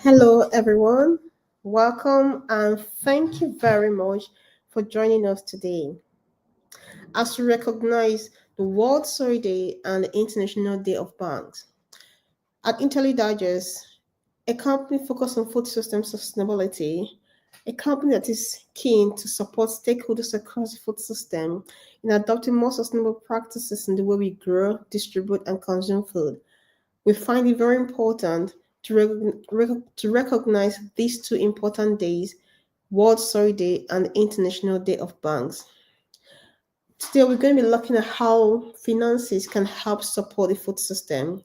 Hello, everyone. Welcome and thank you very much for joining us today. As we recognize the World Soy Day and the International Day of Banks, at IntelliDigest, a company focused on food system sustainability, a company that is keen to support stakeholders across the food system in adopting more sustainable practices in the way we grow, distribute, and consume food. We find it very important to recognize these two important days, World Soy Day and International Day of Banks. Today, we're going to be looking at how finances can help support the food system.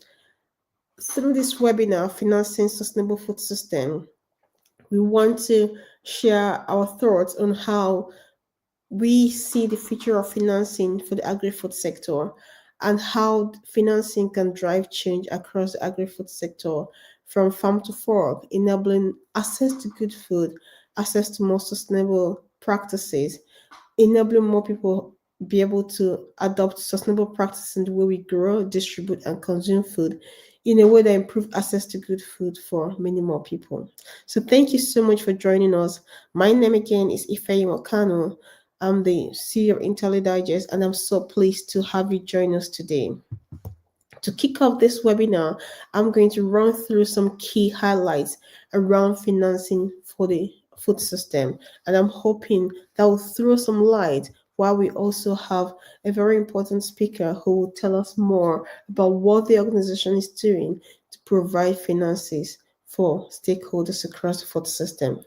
Through this webinar, Financing Sustainable Food System, we want to share our thoughts on how we see the future of financing for the agri-food sector and how financing can drive change across the agri-food sector from farm to fork, enabling access to good food, access to more sustainable practices, enabling more people be able to adopt sustainable practices in the way we grow, distribute, and consume food in a way that improve access to good food for many more people. So thank you so much for joining us. My name again is Ifeyinwa Kanu. I'm the CEO of IntelliDigest, and I'm so pleased to have you join us today. To kick off this webinar, I'm going to run through some key highlights around financing for the food system, and I'm hoping that will throw some light while we also have a very important speaker who will tell us more about what the organization is doing to provide finances for stakeholders across the food system.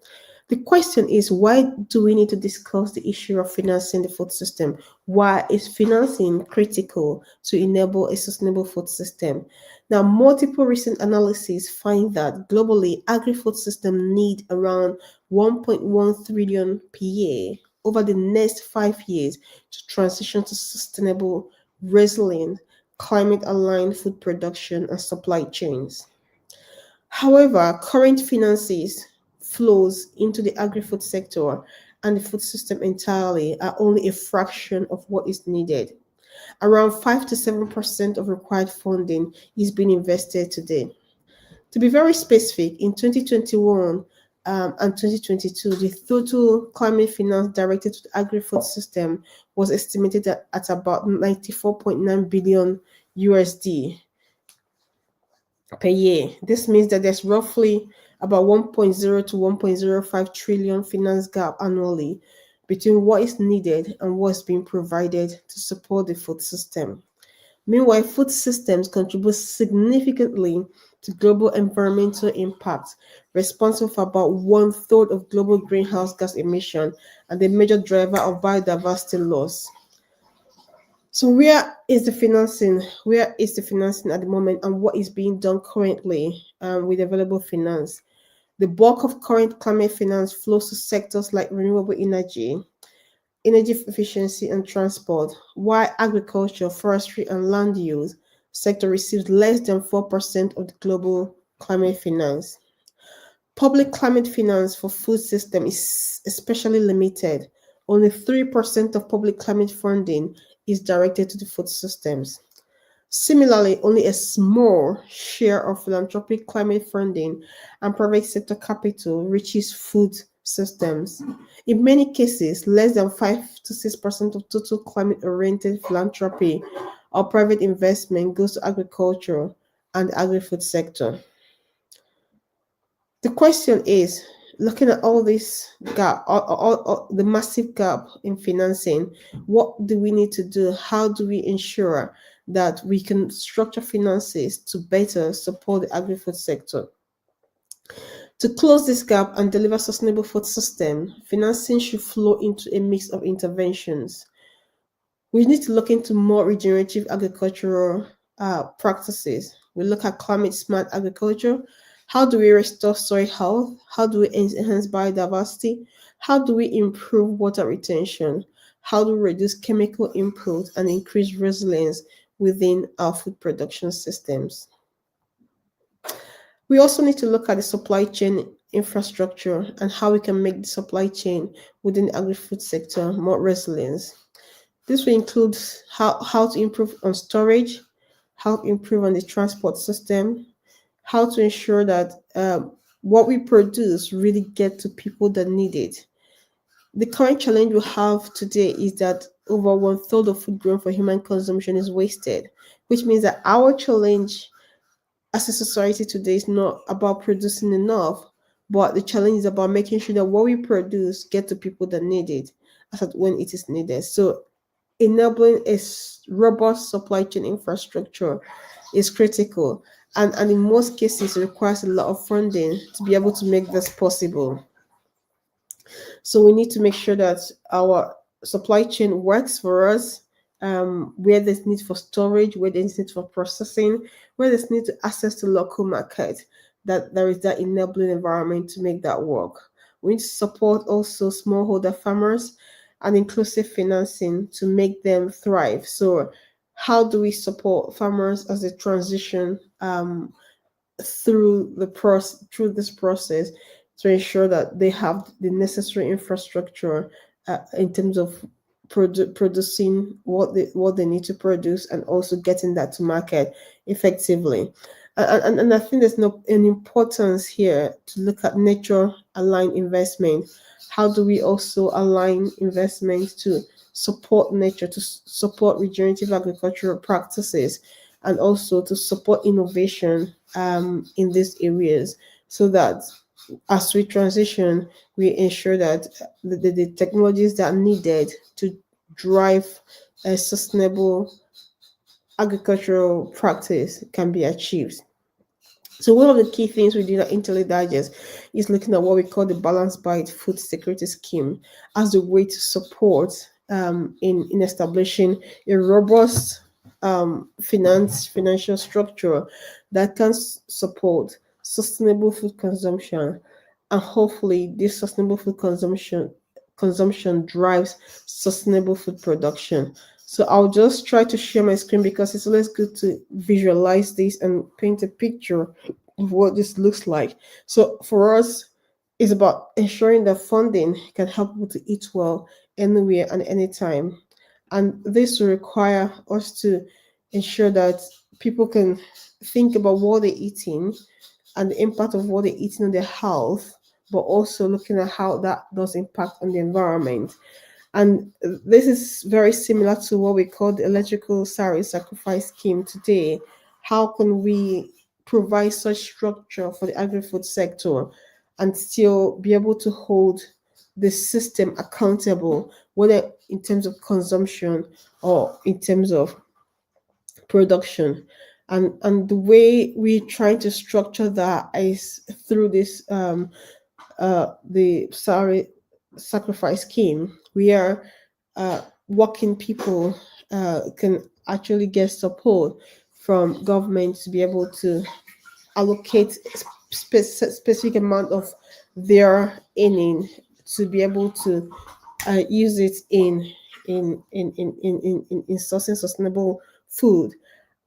The question is, why do we need to discuss the issue of financing the food system? Why is financing critical to enable a sustainable food system? Now, multiple recent analyses find that globally, agri-food system need around 1.1 trillion per year over the next 5 years to transition to sustainable, resilient, climate-aligned food production and supply chains. However, current finances flows into the agri-food sector and the food system entirely are only a fraction of what is needed. Around 5 to 7% of required funding is being invested today. To be very specific, in 2021 and 2022, the total climate finance directed to the agri-food system was estimated at about 94.9 billion USD per year. This means that there's roughly about 1.0 to 1.05 trillion finance gap annually between what is needed and what's being provided to support the food system. Meanwhile, food systems contribute significantly to global environmental impact, responsible for about 1/3 of global greenhouse gas emission and the major driver of biodiversity loss. So where is the financing? Where is the financing at the moment, and what is being done currently with available finance? The bulk of current climate finance flows to sectors like renewable energy, energy efficiency, and transport, while agriculture, forestry, and land use sector receives less than 4% of the global climate finance. Public climate finance for food system is especially limited. Only 3% of public climate funding is directed to the food systems. Similarly, only a small share of philanthropic climate funding and private sector capital reaches food systems. In many cases, less than 5 to 6% of total climate-oriented philanthropy or private investment goes to agriculture and the agri-food sector. The question is, looking at all this gap, all the massive gap in financing, what do we need to do? How do we ensure that we can structure finances to better support the agri-food sector? To close this gap and deliver sustainable food system, financing should flow into a mix of interventions. We need to look into more regenerative agricultural practices. We look at climate smart agriculture. How do we restore soil health? How do we enhance biodiversity? How do we improve water retention? How do we reduce chemical input and increase resilience within our food production systems? We also need to look at the supply chain infrastructure and how we can make the supply chain within the agri-food sector more resilient. This will include how to improve on storage, how to improve on the transport system, how to ensure that what we produce really get to people that need it. The current challenge we have today is that over one third of food grown for human consumption is wasted, which means that our challenge as a society today is not about producing enough, but the challenge is about making sure that what we produce get to people that need it as at when it is needed. So enabling a robust supply chain infrastructure is critical. And in most cases, it requires a lot of funding to be able to make this possible. So we need to make sure that our supply chain works for us, where there's need for storage, where there's need for processing, where there's need to access to local market, that there is that enabling environment to make that work. We need to support also smallholder farmers and inclusive financing to make them thrive. So how do we support farmers as they transition through this process to ensure that they have the necessary infrastructure in terms of producing what they need to produce and also getting that to market effectively. And I think there's an importance here to look at nature aligned investment. How do we also align investments to support nature, to support regenerative agricultural practices, and also to support innovation in these areas, so that as we transition, we ensure that the technologies that are needed to drive a sustainable agricultural practice can be achieved. So one of the key things we did at IntelliDigest is looking at what we call the Balanced Bite Food Security Scheme as a way to support in establishing a robust financial structure that can support sustainable food consumption, and hopefully this sustainable food consumption drives sustainable food production. So I'll just try to share my screen because it's always good to visualize this and paint a picture of what this looks like. So for us, it's about ensuring that funding can help people to eat well anywhere and anytime. And this will require us to ensure that people can think about what they're eating and the impact of what they're eating on their health, but also looking at how that does impact on the environment. And this is very similar to what we call the electrical salary sacrifice scheme today. How can we provide such structure for the agri-food sector and still be able to hold the system accountable, whether in terms of consumption or in terms of production? And the way we try to structure that is through this the salary sacrifice scheme. We are working people can actually get support from government to be able to allocate specific amount of their earning to be able to use it in sourcing sustainable food.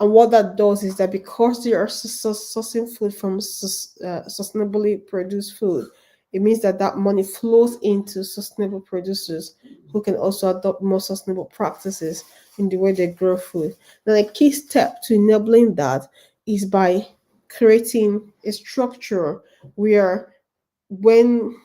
And what that does is that because they are sourcing food from sustainably produced food, it means that that money flows into sustainable producers who can also adopt more sustainable practices in the way they grow food. Now, a key step to enabling that is by creating a structure where when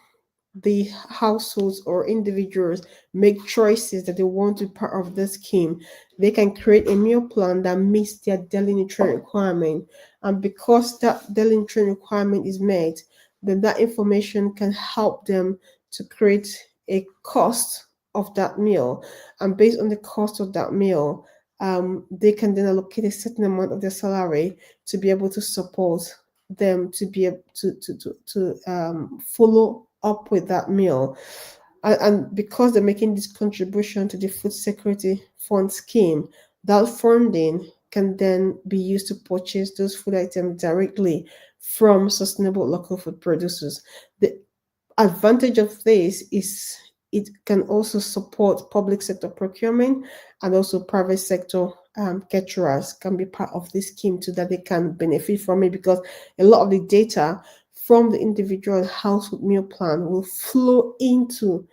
the households or individuals make choices that they want to be part of this scheme, they can create a meal plan that meets their daily nutrient requirement. And because that daily nutrient requirement is met, then that information can help them to create a cost of that meal. And based on the cost of that meal, they can then allocate a certain amount of their salary to be able to support them to be able to follow up with that meal. And because they're making this contribution to the food security fund scheme, that funding can then be used to purchase those food items directly from sustainable local food producers. The advantage of this is it can also support public sector procurement, and also private sector caterers can be part of this scheme so that they can benefit from it, because a lot of the data from the individual household meal plan will flow into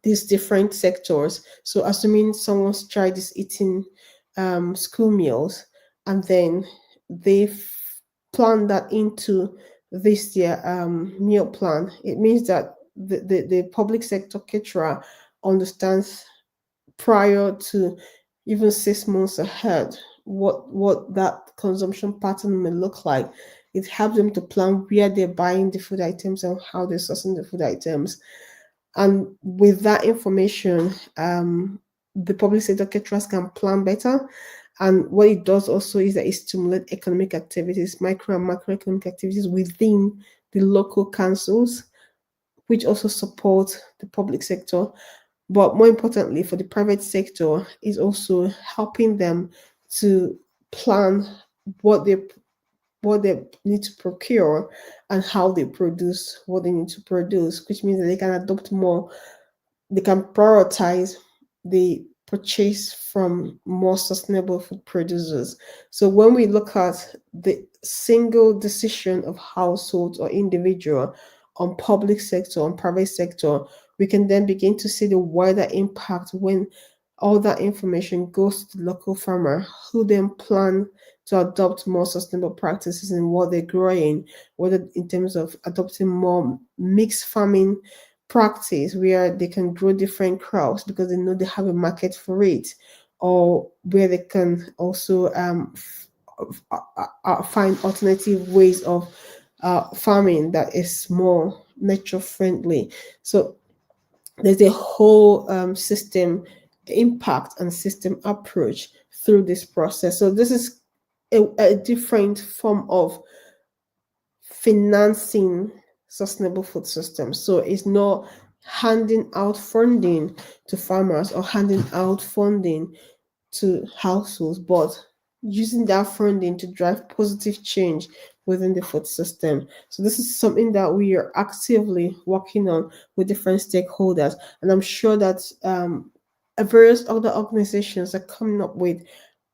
these different sectors. So assuming someone's child is eating school meals, and then they plan that into this year meal plan, it means that the public sector caterer understands prior to even 6 months ahead what that consumption pattern may look like. It helps them to plan where they're buying the food items and how they're sourcing the food items. And with that information, the public sector caterers can plan better. And what it does also is that it stimulates economic activities, micro and macroeconomic activities within the local councils, which also support the public sector. But more importantly, for the private sector, is also helping them to plan what they what they need to procure and how they produce what they need to produce, which means that they can adopt more, they can prioritize the purchase from more sustainable food producers. So when we look at the single decision of households or individual on public sector, on private sector, we can then begin to see the wider impact when all that information goes to the local farmer who then plan to adopt more sustainable practices in what they're growing, whether in terms of adopting more mixed farming practice where they can grow different crops because they know they have a market for it, or where they can also find alternative ways of farming that is more nature friendly. So there's a whole system impact and system approach through this process. So this is a different form of financing sustainable food systems. So it's not handing out funding to farmers or handing out funding to households, but using that funding to drive positive change within the food system. So this is something that we are actively working on with different stakeholders, and I'm sure that various other organizations are coming up with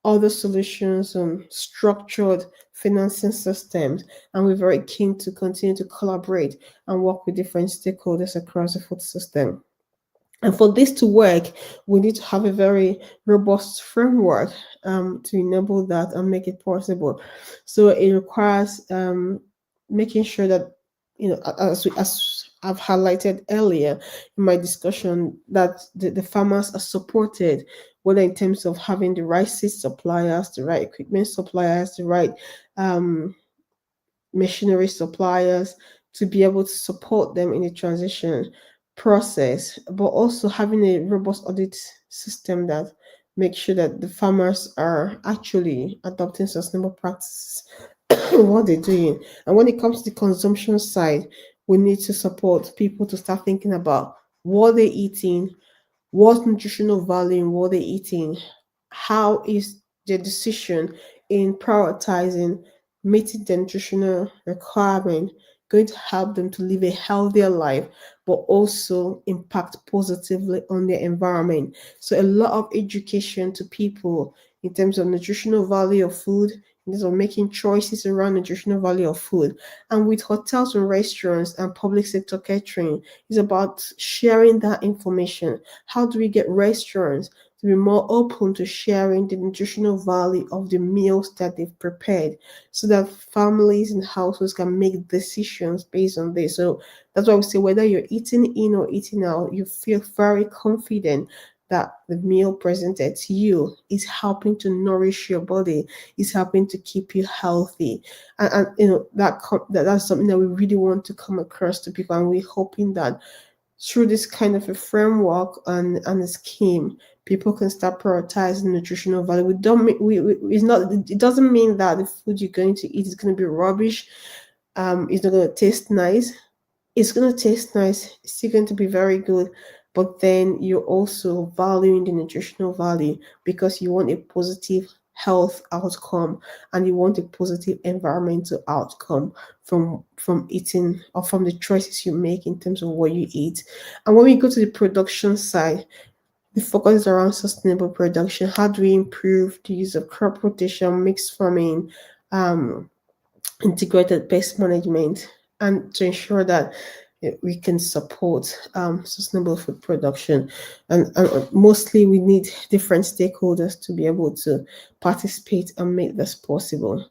other solutions on structured financing systems, and we're very keen to continue to collaborate and work with different stakeholders across the food system. And for this to work, we need to have a very robust framework to enable that and make it possible. So it requires making sure that, as I've highlighted earlier in my discussion, that the farmers are supported, whether in terms of having the right seed suppliers, the right equipment suppliers, the right um, machinery suppliers, to be able to support them in the transition process, but also having a robust audit system that makes sure that the farmers are actually adopting sustainable practices what they're doing. And when it comes to the consumption side, we need to support people to start thinking about what they're eating, what nutritional value in what they're eating, how is the decision in prioritizing meeting the nutritional requirement going to help them to live a healthier life, but also impact positively on their environment. So a lot of education to people in terms of nutritional value of food, in terms of making choices around nutritional value of food. And with hotels and restaurants and public sector catering, is about sharing that information. How do we get restaurants to be more open to sharing the nutritional value of the meals that they've prepared so that families and households can make decisions based on this? So that's why we say whether you're eating in or eating out, you feel very confident that the meal presented to you is helping to nourish your body, is helping to keep you healthy. And that's something that we really want to come across to people, and we're hoping that through this kind of a framework and a scheme, people can start prioritizing nutritional value. We don't it's not, it doesn't mean that the food you're going to eat is going to be rubbish. It's not going to taste nice. It's going to taste nice. It's still going to be very good. But then you're also valuing the nutritional value because you want a positive health outcome and you want a positive environmental outcome from eating or from the choices you make in terms of what you eat. And when we go to the production side, the focus is around sustainable production. How do we improve the use of crop rotation, mixed farming, um, integrated pest management, and to ensure that we can support sustainable food production. And mostly we need different stakeholders to be able to participate and make this possible.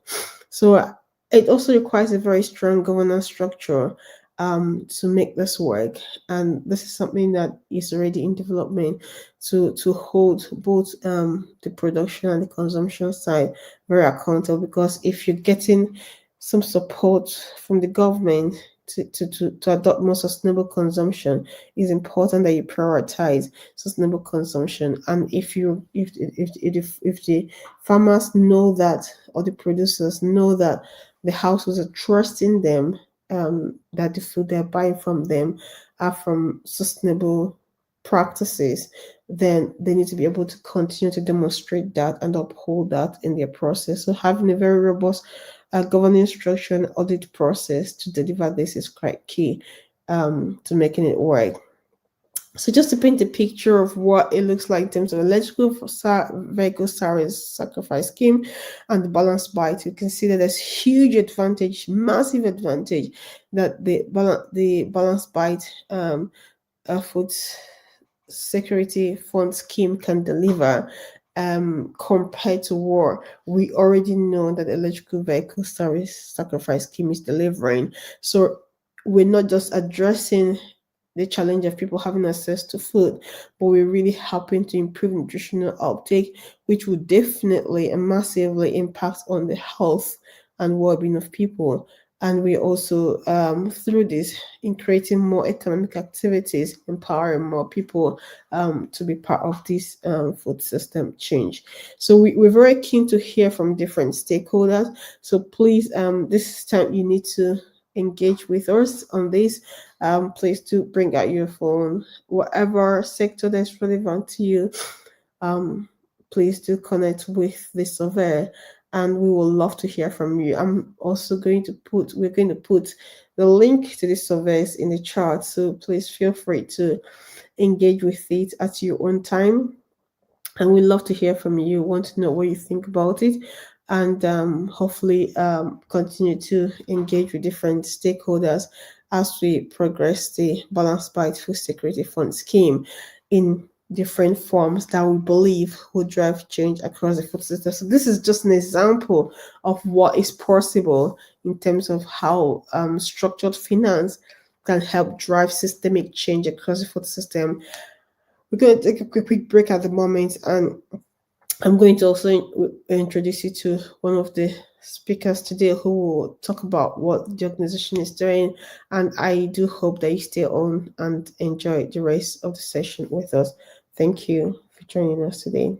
So It also requires a very strong governance structure to make this work. And this is something that is already in development to hold both the production and the consumption side very accountable. Because if you're getting some support from the government to adopt more sustainable consumption, it's important that you prioritize sustainable consumption. And if the farmers know that, or the producers know that the households are trusting them, that the food they're buying from them are from sustainable practices, then they need to be able to continue to demonstrate that and uphold that in their process. So having a very robust governance structure and audit process to deliver this is quite key to making it work. So just to paint a picture of what it looks like in terms of electrical vehicle salaries sacrifice scheme and the balance bite, you can see that there's huge advantage, massive advantage that the balance bite food security fund scheme can deliver compared to what we already know that electrical vehicle service sacrifice scheme is delivering. So we're not just addressing the challenge of people having access to food, but we're really helping to improve nutritional uptake, which will definitely and massively impact on the health and well-being of people. And we also, through this, in creating more economic activities, empowering more people to be part of this food system change. So we're very keen to hear from different stakeholders. So please, this time you need to engage with us on this. Please do bring out your phone, whatever sector that's relevant to you. Please do connect with the survey, and we will love to hear from you. We're going to put the link to the surveys in the chat, so please feel free to engage with it at your own time. And we'd love to hear from you, want to know what you think about it, and hopefully continue to engage with different stakeholders as we progress the Balanced Bite Food Security Fund scheme in different forms that we believe will drive change across the food system. So this is just an example of what is possible in terms of how structured finance can help drive systemic change across the food system. We're going to take a quick break at the moment, and I'm going to also introduce you to one of the speakers today who will talk about what the organization is doing. And I do hope that you stay on and enjoy the rest of the session with us. Thank you for joining us today.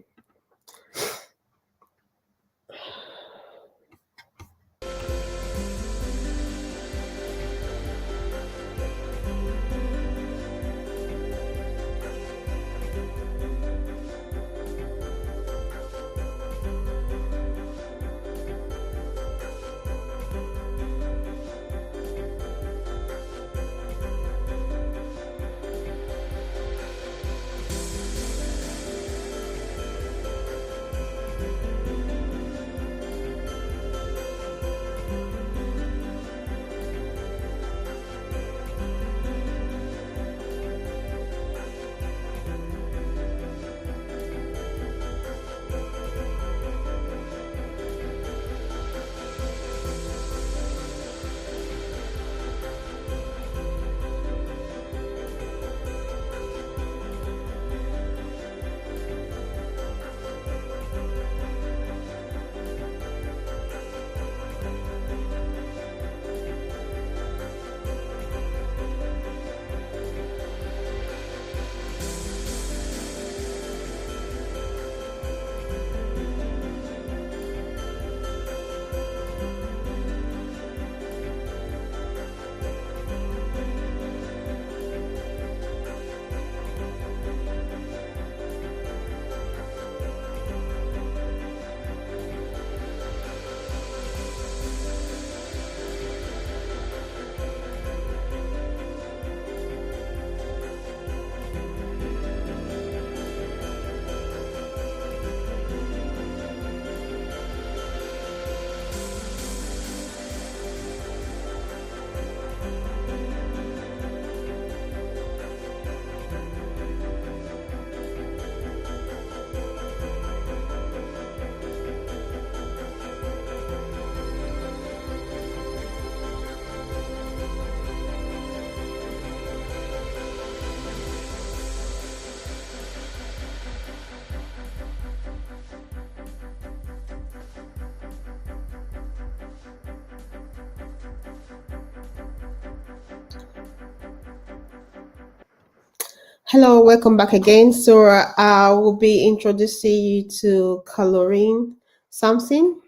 Hello, welcome back again. So I will be introducing you to Carolein Samson.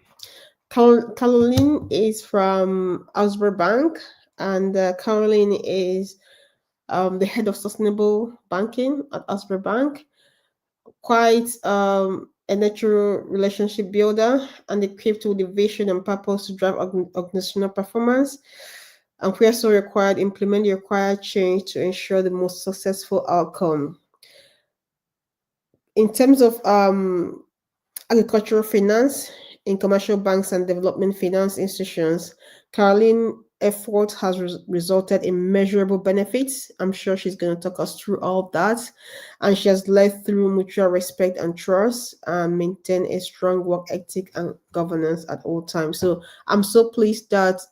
Carolein is from Oxbury Bank, and Carolein is the head of sustainable banking at Oxbury Bank. Quite a natural relationship builder and equipped with the vision and purpose to drive organizational performance. And where so required, implement the required change to ensure the most successful outcome. In terms of agricultural finance in commercial banks and development finance institutions, Caroline effort has resulted in measurable benefits. I'm sure she's going to talk us through all of that. And she has led through mutual respect and trust and maintain a strong work ethic and governance at all times. So I'm so pleased that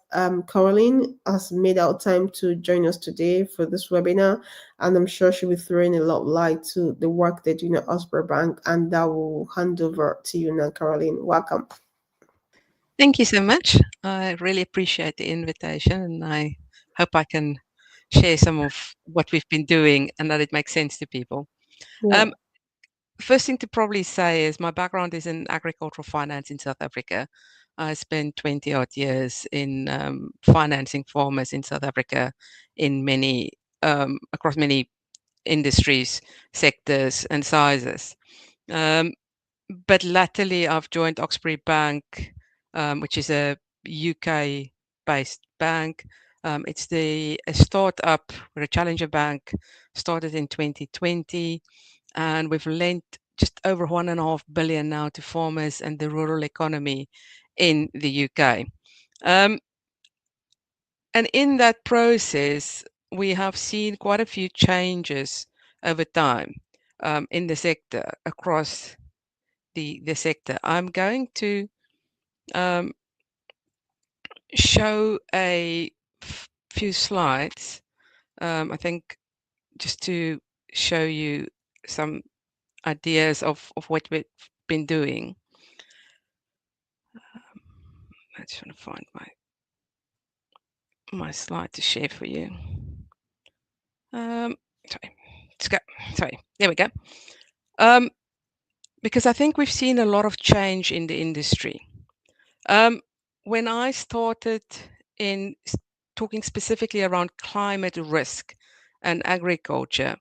Caroline has made out time to join us today for this webinar, and I'm sure she'll be throwing a lot of light to the work they're doing at Oxbury Bank, and that will hand over to you now, Caroline. Welcome. Thank you so much. I really appreciate the invitation, and I hope I can share some of what we've been doing and that it makes sense to people. Yeah. Um, First thing to probably say is my background is in agricultural finance in South Africa. I spent 20 odd years in financing farmers in South Africa in many across many industries, sectors, and sizes. Um, but latterly, I've joined Oxbury Bank, which is a UK-based bank. It's a startup. We're a challenger bank, started in 2020, and we've lent just over 1.5 billion now to farmers and the rural economy in the UK. And in that process, we have seen quite a few changes over time in the sector across the sector. I'm going to um, show few slides, I think, just to show you some ideas of what we've been doing. I just want to find my slide to share for you. Sorry, let's go. Sorry, there we go. Because I think we've seen a lot of change in the industry. When I started in talking specifically around climate risk and agriculture,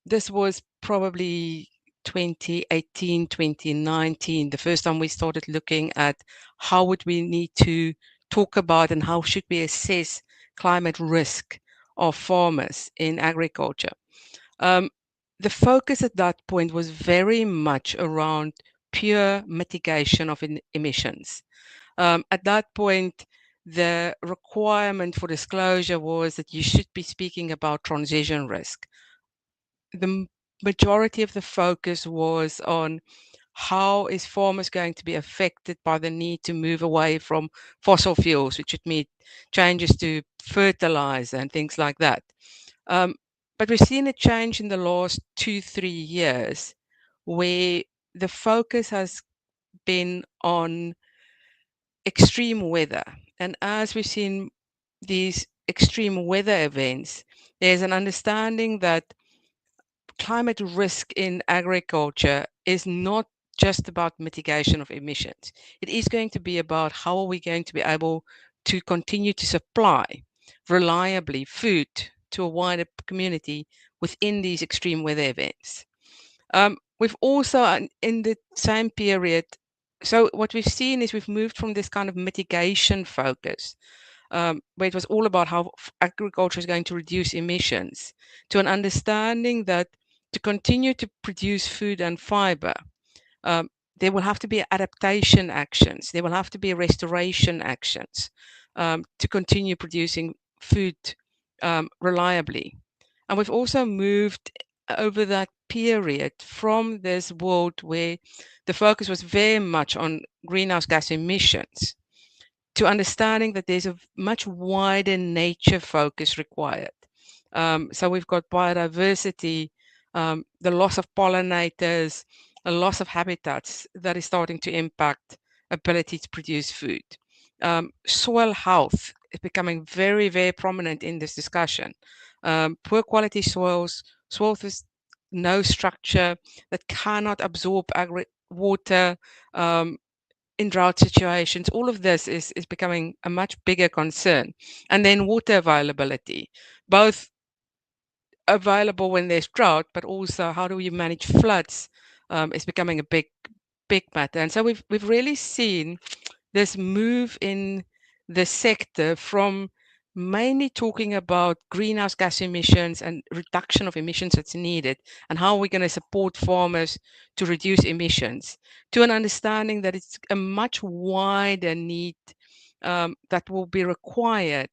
this was probably 2018, 2019, the first time we started looking at how would we need to talk about and how should we assess climate risk of farmers in agriculture. Um, the focus at that point was very much around pure mitigation of emissions. At that point, the requirement for disclosure was that you should be speaking about transition risk. The majority of the focus was on how is farmers going to be affected by the need to move away from fossil fuels, which would mean changes to fertilizer and things like that. But we've seen a change in the last 2-3 years where the focus has been on extreme weather. And as we've seen these extreme weather events, there's an understanding that climate risk in agriculture is not just about mitigation of emissions. It is going to be about how are we going to be able to continue to supply reliably food to a wider community within these extreme weather events. We've also, in the same period, so what we've seen is we've moved from this kind of mitigation focus, where it was all about how agriculture is going to reduce emissions, to an understanding that to continue to produce food and fiber, um, there will have to be adaptation actions, there will have to be restoration actions to continue producing food reliably. And we've also moved over that period from this world where the focus was very much on greenhouse gas emissions to understanding that there's a much wider nature focus required. So we've got biodiversity, the loss of pollinators, a loss of habitats that is starting to impact ability to produce food. Soil health is becoming very, very prominent in this discussion. Poor quality soils soil with no structure, that cannot absorb water in drought situations. All of this is becoming a much bigger concern. And then water availability, both available when there's drought, but also how do we manage floods is becoming a big matter. And so we've really seen this move in the sector from mainly talking about greenhouse gas emissions and reduction of emissions that's needed and how we're going to support farmers to reduce emissions, to an understanding that it's a much wider need that will be required,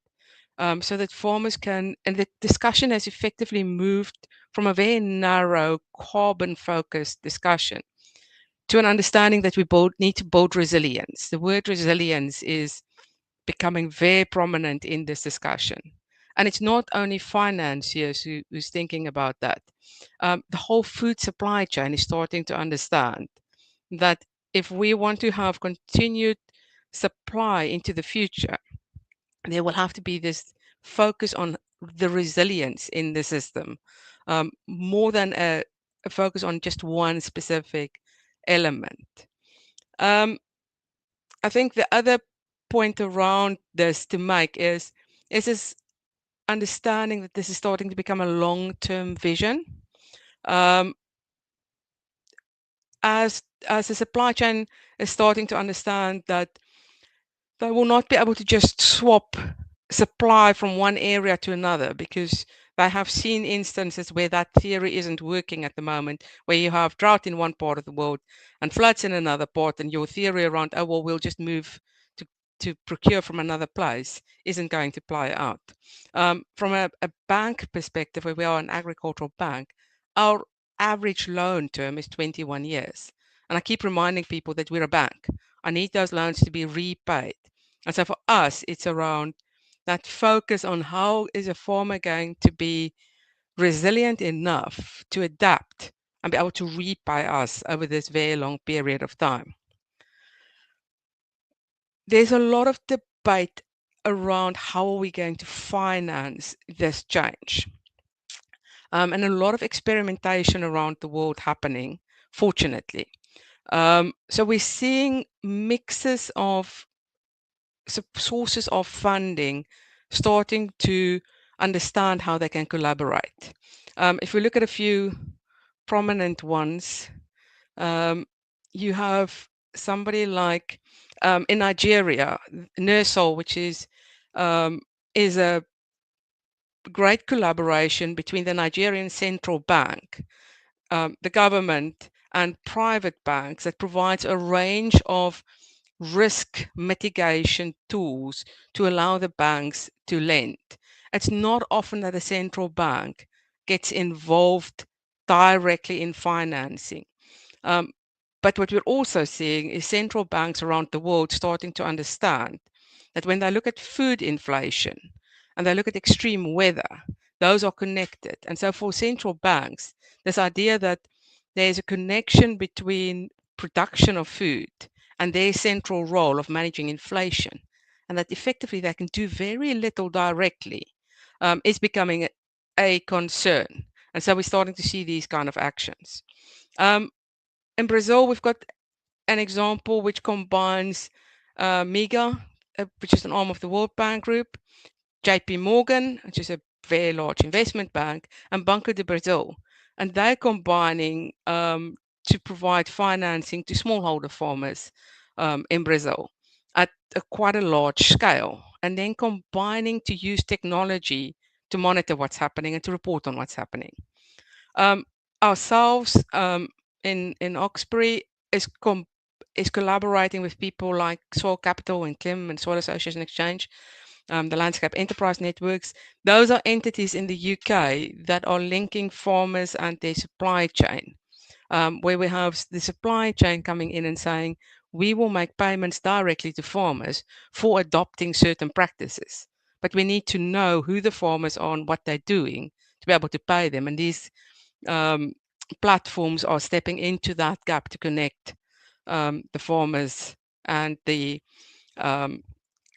so that farmers can, and the discussion has effectively moved from a very narrow carbon focused discussion to an understanding that we need to build resilience. The word resilience is becoming very prominent in this discussion. And it's not only financiers who's thinking about that. The whole food supply chain is starting to understand that if we want to have continued supply into the future, there will have to be this focus on the resilience in the system, more than a focus on just one specific element. I think the other point around this to make is this understanding that this is starting to become a long-term vision. Um, as the supply chain is starting to understand that they will not be able to just swap supply from one area to another, because they have seen instances where that theory isn't working at the moment, where you have drought in one part of the world and floods in another part, and your theory around, oh, well, we'll just move to procure from another place isn't going to play out. From a bank perspective, where we are an agricultural bank, our average loan term is 21 years. And I keep reminding people that we're a bank. I need those loans to be repaid. And so for us, it's around that focus on how is a farmer going to be resilient enough to adapt and be able to repay us over this very long period of time. There's a lot of debate around how are we going to finance this change, and a lot of experimentation around the world happening, fortunately. So we're seeing mixes of sources of funding starting to understand how they can collaborate. If we look at a few prominent ones, you have somebody like in Nigeria, NERSOL, which is a great collaboration between the Nigerian Central Bank, the government, and private banks that provides a range of risk mitigation tools to allow the banks to lend. It's not often that a central bank gets involved directly in financing. But what we're also seeing is central banks around the world starting to understand that when they look at food inflation and they look at extreme weather, those are connected. And so for central banks, this idea that there's a connection between production of food and their central role of managing inflation, and that effectively they can do very little directly, is becoming a concern. And so we're starting to see these kind of actions. In Brazil, we've got an example which combines MIGA, which is an arm of the World Bank Group, JP Morgan, which is a very large investment bank, and Banco do Brazil. And they're combining to provide financing to smallholder farmers in Brazil at quite a large scale, and then combining to use technology to monitor what's happening and to report on what's happening. Ourselves in Oxbury is collaborating with people like Soil Capital and CLIM and Soil Association Exchange, the Landscape Enterprise Networks. Those are entities in the UK that are linking farmers and their supply chain, where we have the supply chain coming in and saying, we will make payments directly to farmers for adopting certain practices. But we need to know who the farmers are and what they're doing to be able to pay them. And these platforms are stepping into that gap to connect the farmers and the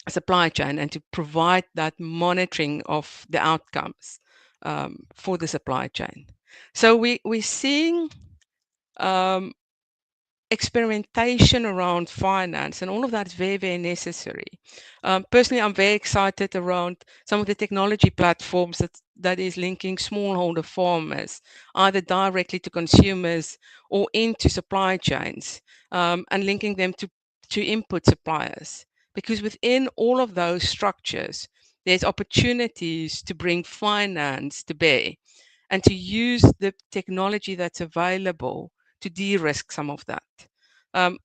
supply chain, and to provide that monitoring of the outcomes for the supply chain. So we're seeing um, experimentation around finance, and all of that is very, very necessary. Personally, I'm very excited around some of the technology platforms that is linking smallholder farmers either directly to consumers or into supply chains, and linking them to input suppliers. Because within all of those structures, there's opportunities to bring finance to bear and to use the technology that's available to de-risk some of that.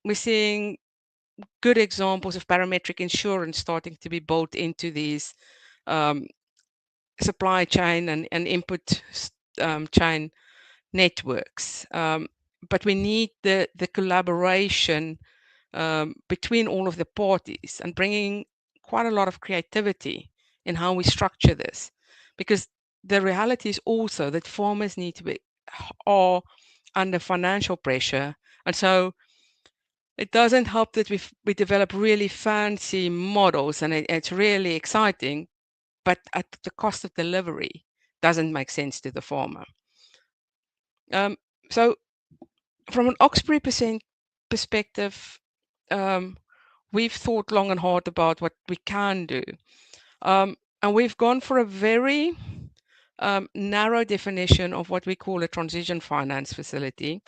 We're seeing good examples of parametric insurance starting to be built into these um, supply chain and input chain networks. But we need the collaboration between all of the parties and bringing quite a lot of creativity in how we structure this. Because the reality is also that farmers need to be are under financial pressure. And so it doesn't help that we develop really fancy models and it's really exciting, but at the cost of delivery doesn't make sense to the farmer. So from an Oxbury perspective, we've thought long and hard about what we can do. And we've gone for a very narrow definition of what we call a transition finance facility.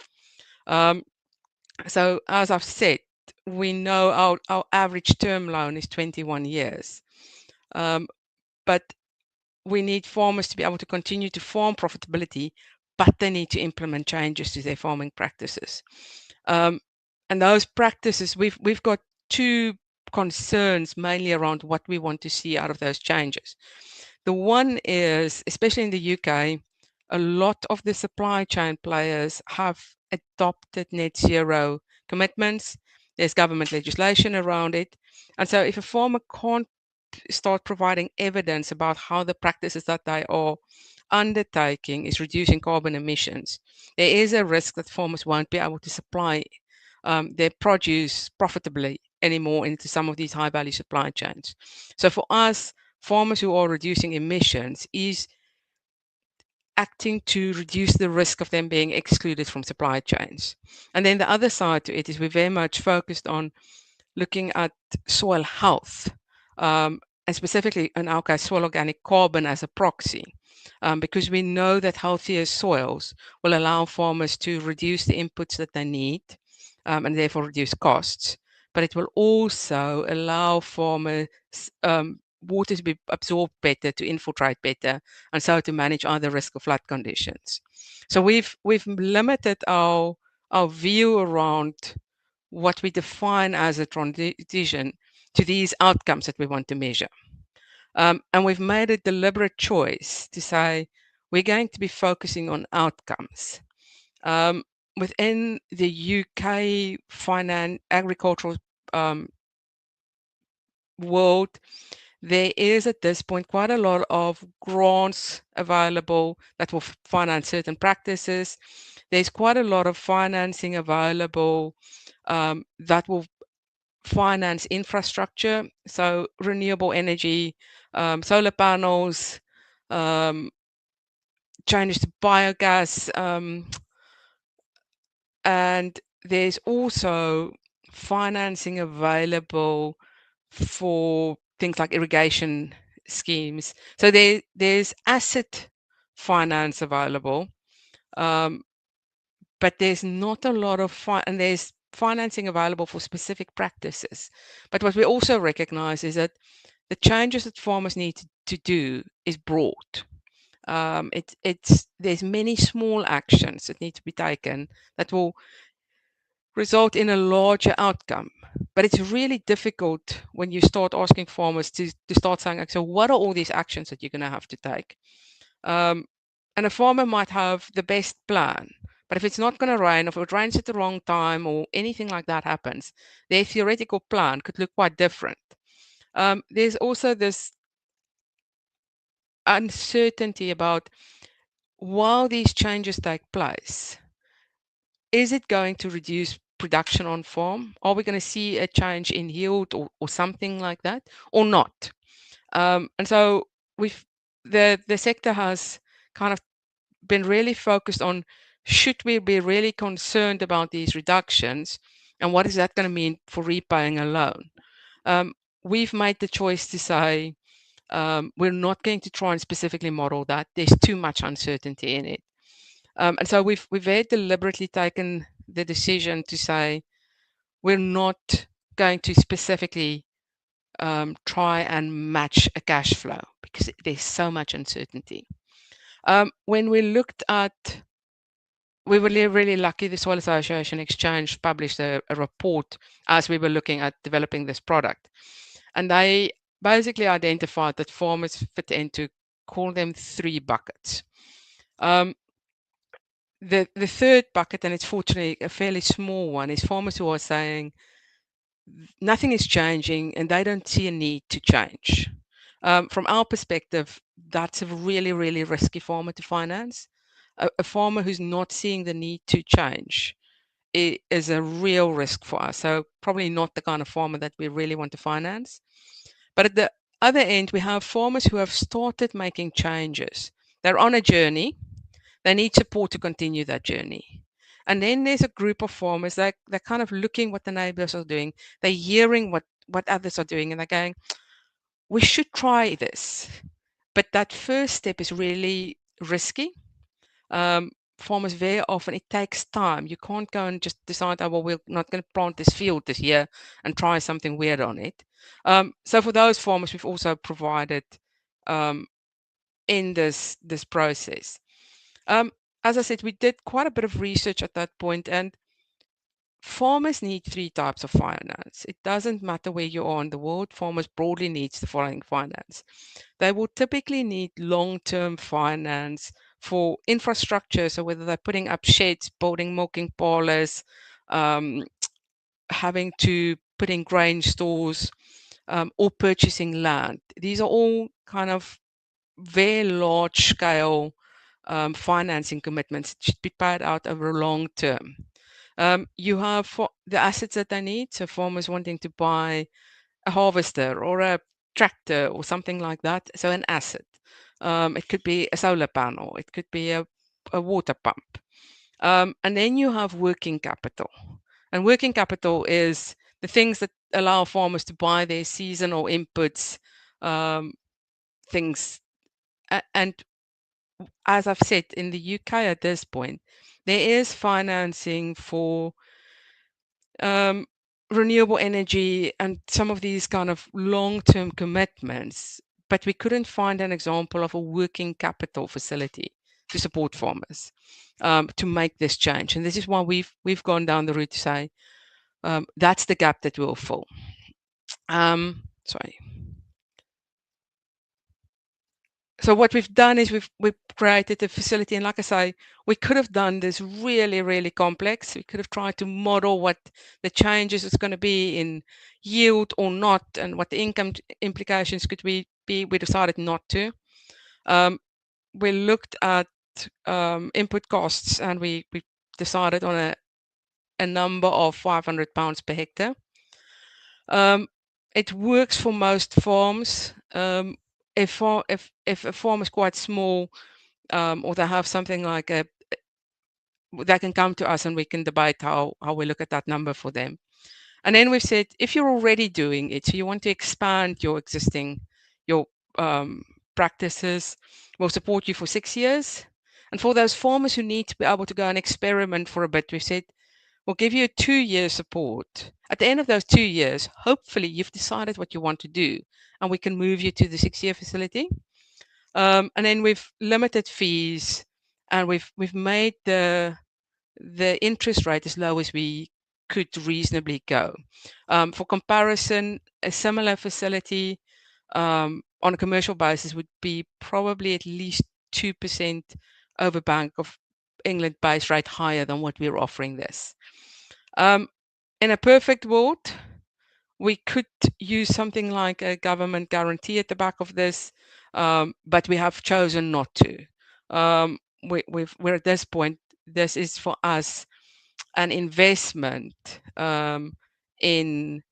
So as I've said, we know our average term loan is 21 years. But we need farmers to be able to continue to farm profitability, but they need to implement changes to their farming practices. And those practices, we've got two concerns mainly around what we want to see out of those changes. The one is, especially in the UK, a lot of the supply chain players have adopted net zero commitments. There's government legislation around it. And so if a farmer can't start providing evidence about how the practices that they are undertaking is reducing carbon emissions, there is a risk that farmers won't be able to supply their produce profitably anymore into some of these high value supply chains. So for us, farmers who are reducing emissions is acting to reduce the risk of them being excluded from supply chains. And then the other side to it is we're very much focused on looking at soil health, and specifically in our case, soil organic carbon as a proxy, because we know that healthier soils will allow farmers to reduce the inputs that they need, and therefore reduce costs. But it will also allow farmers water to be absorbed better, to infiltrate better, and so to manage other risk of flood conditions. So we've limited our view around what we define as a transition to these outcomes that we want to measure. And we've made a deliberate choice to say we're going to be focusing on outcomes. Within the UK agricultural world, there is at this point quite a lot of grants available that will finance certain practices. There's quite a lot of financing available that will finance infrastructure, so renewable energy, solar panels, changes to biogas, and there's also financing available for things like irrigation schemes. So there's asset finance available, but there's not a lot of and there's financing available for specific practices. But what we also recognize is that the changes that farmers need to do is broad. There's many small actions that need to be taken that will result in a larger outcome. But it's really difficult when you start asking farmers to start saying, like, so what are all these actions that you're going to have to take? And a farmer might have the best plan, but if it's not going to rain, or if it rains at the wrong time, or anything like that happens, their theoretical plan could look quite different. There's also this uncertainty about, while these changes take place, is it going to reduce production on farm? Are we going to see a change in yield or something like that, or not? And so the sector has kind of been really focused on, should we be really concerned about these reductions, and what is that going to mean for repaying a loan? We've made the choice to say we're not going to try and specifically model that. There's too much uncertainty in it. And so we've very deliberately taken the decision to say we're not going to specifically try and match a cash flow because there's so much uncertainty. When we looked at, we were really lucky, the Soil Association Exchange published a report as we were looking at developing this product. And they basically identified that farmers fit into, call them, three buckets. The third bucket, and it's fortunately a fairly small one, is farmers who are saying nothing is changing and they don't see a need to change. From our perspective, that's a really risky farmer to finance. A farmer who's not seeing the need to change is a real risk for us. So probably not the kind of farmer that we really want to finance. But at the other end, we have farmers who have started making changes. They're on a journey. They need support to continue that journey. And then there's a group of farmers that they're kind of looking what the neighbors are doing. They're hearing what others are doing, and they're going, we should try this. But that first step is really risky. Farmers very often, it takes time. You can't go and just decide, oh, well, we're not going to plant this field this year and try something weird on it. So for those farmers, we've also provided in this process. As I said, we did quite a bit of research at that point, and farmers need three types of finance. It doesn't matter where you are in the world, farmers broadly needs the following finance. They will typically need long-term finance for infrastructure, so whether they're putting up sheds, building milking parlors, having to put in grain stores, or purchasing land. These are all kind of very large scale financing commitments. It should be paid out over a long term. You have the assets that they need, so farmers wanting to buy a harvester or a tractor or something like that, so an asset. It could be a solar panel, it could be a water pump. And then you have working capital. And working capital is the things that allow farmers to buy their seasonal inputs, things. And as I've said, in the UK at this point, there is financing for renewable energy and some of these kind of long-term commitments, but we couldn't find an example of a working capital facility to support farmers to make this change. And this is why we've gone down the route to say that's the gap that we'll fill. Sorry. So what we've done is we've created a facility, and like I say, we could have done this really complex. We could have tried to model what the changes is going to be in yield or not, and what the income implications could be. We decided not to. We looked at input costs, and we decided on a number of £500 per hectare. It works for most farms. If a farm is quite small, or they have something like they can come to us and we can debate how we look at that number for them. And then we've said, if you're already doing it, so you want to expand your existing practices, we'll support you for 6 years. And for those farmers who need to be able to go and experiment for a bit, we've said, we'll give you a 2-year support. At the end of those 2 years, hopefully you've decided what you want to do, and we can move you to the 6-year facility. And then we've limited fees, and we've made the interest rate as low as we could reasonably go. For comparison, a similar facility on a commercial basis would be probably at least 2% over Bank of England base rate higher than what we're offering this. In a perfect world, we could use something like a government guarantee at the back of this, but we have chosen not to. We're at this point, this is for us an investment in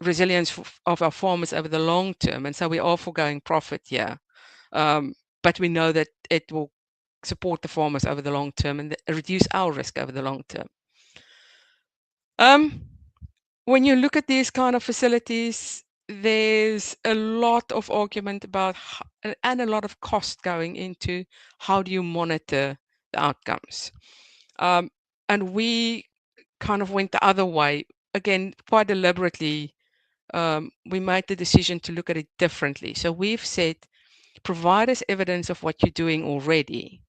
resilience of our farmers over the long term, and so we are foregoing profit here. But we know that it will support the farmers over the long term and reduce our risk over the long term. When you look at these kind of facilities, there's a lot of argument about and a lot of cost going into how do you monitor the outcomes. And we kind of went the other way. Again, quite deliberately, we made the decision to look at it differently. So we've said, provide us evidence of what you're doing already.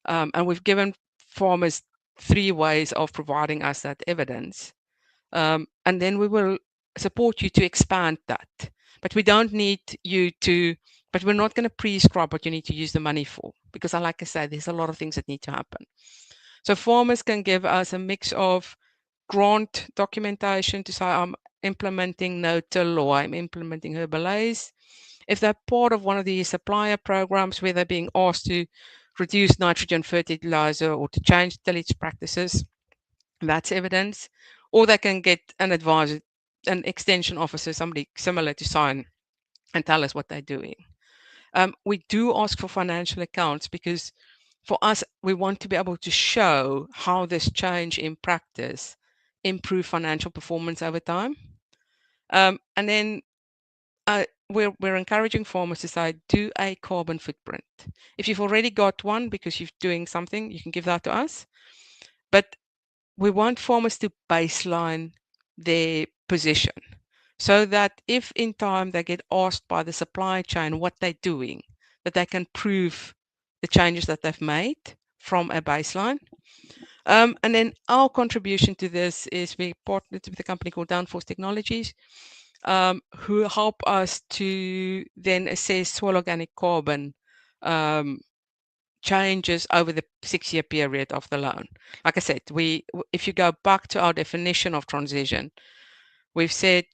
And we've given farmers 3 ways of providing us that evidence. And then we will support you to expand that. But we don't need you to, but we're not going to prescribe what you need to use the money for, because like I said, there's a lot of things that need to happen. So farmers can give us a mix of grant documentation to say, I'm implementing no-till or I'm implementing Herbalaise. If they're part of one of these supplier programs where they're being asked to reduce nitrogen fertilizer or to change tillage practices, that's evidence. Or they can get an advisor, an extension officer, somebody similar to sign and tell us what they're doing. We do ask for financial accounts because for us, we want to be able to show how this change in practice improve financial performance over time. And then we're encouraging farmers to say, do a carbon footprint. If you've already got one because you're doing something, you can give that to us. But we want farmers to baseline their position so that if in time they get asked by the supply chain what they're doing, that they can prove the changes that they've made from a baseline. And then our contribution to this is we partnered with a company called Downforce Technologies, who help us to then assess soil organic carbon changes over the 6-year period of the loan. Like I said, if you go back to our definition of transition, we've said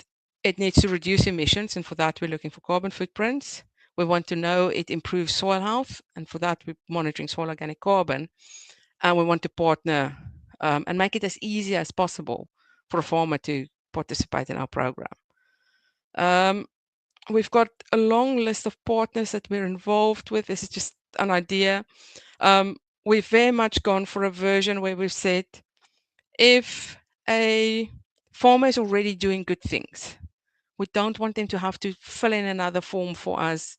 it needs to reduce emissions, and for that we're looking for carbon footprints. We want to know it improves soil health, and for that we're monitoring soil organic carbon. And we want to partner and make it as easy as possible for a farmer to participate in our program. We've got a long list of partners that we're involved with. This is just an idea. We've very much gone for a version where we've said, if a farmer is already doing good things, we don't want them to have to fill in another form for us.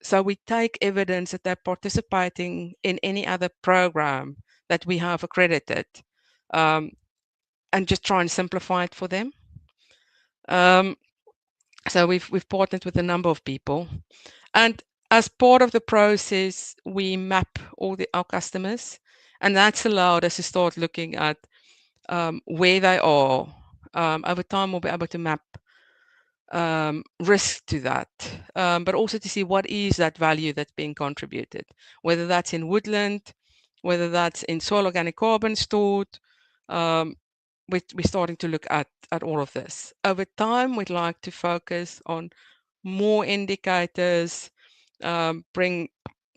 So we take evidence that they're participating in any other program that we have accredited, and just try and simplify it for them. So we've partnered with a number of people, and as part of the process, we map all our customers, and that's allowed us to start looking at where they are. Over time, we'll be able to map risk to that, but also to see what is that value that's being contributed, whether that's in woodland, whether that's in soil organic carbon stored. We're starting to look at all of this. Over time, we'd like to focus on more indicators, bring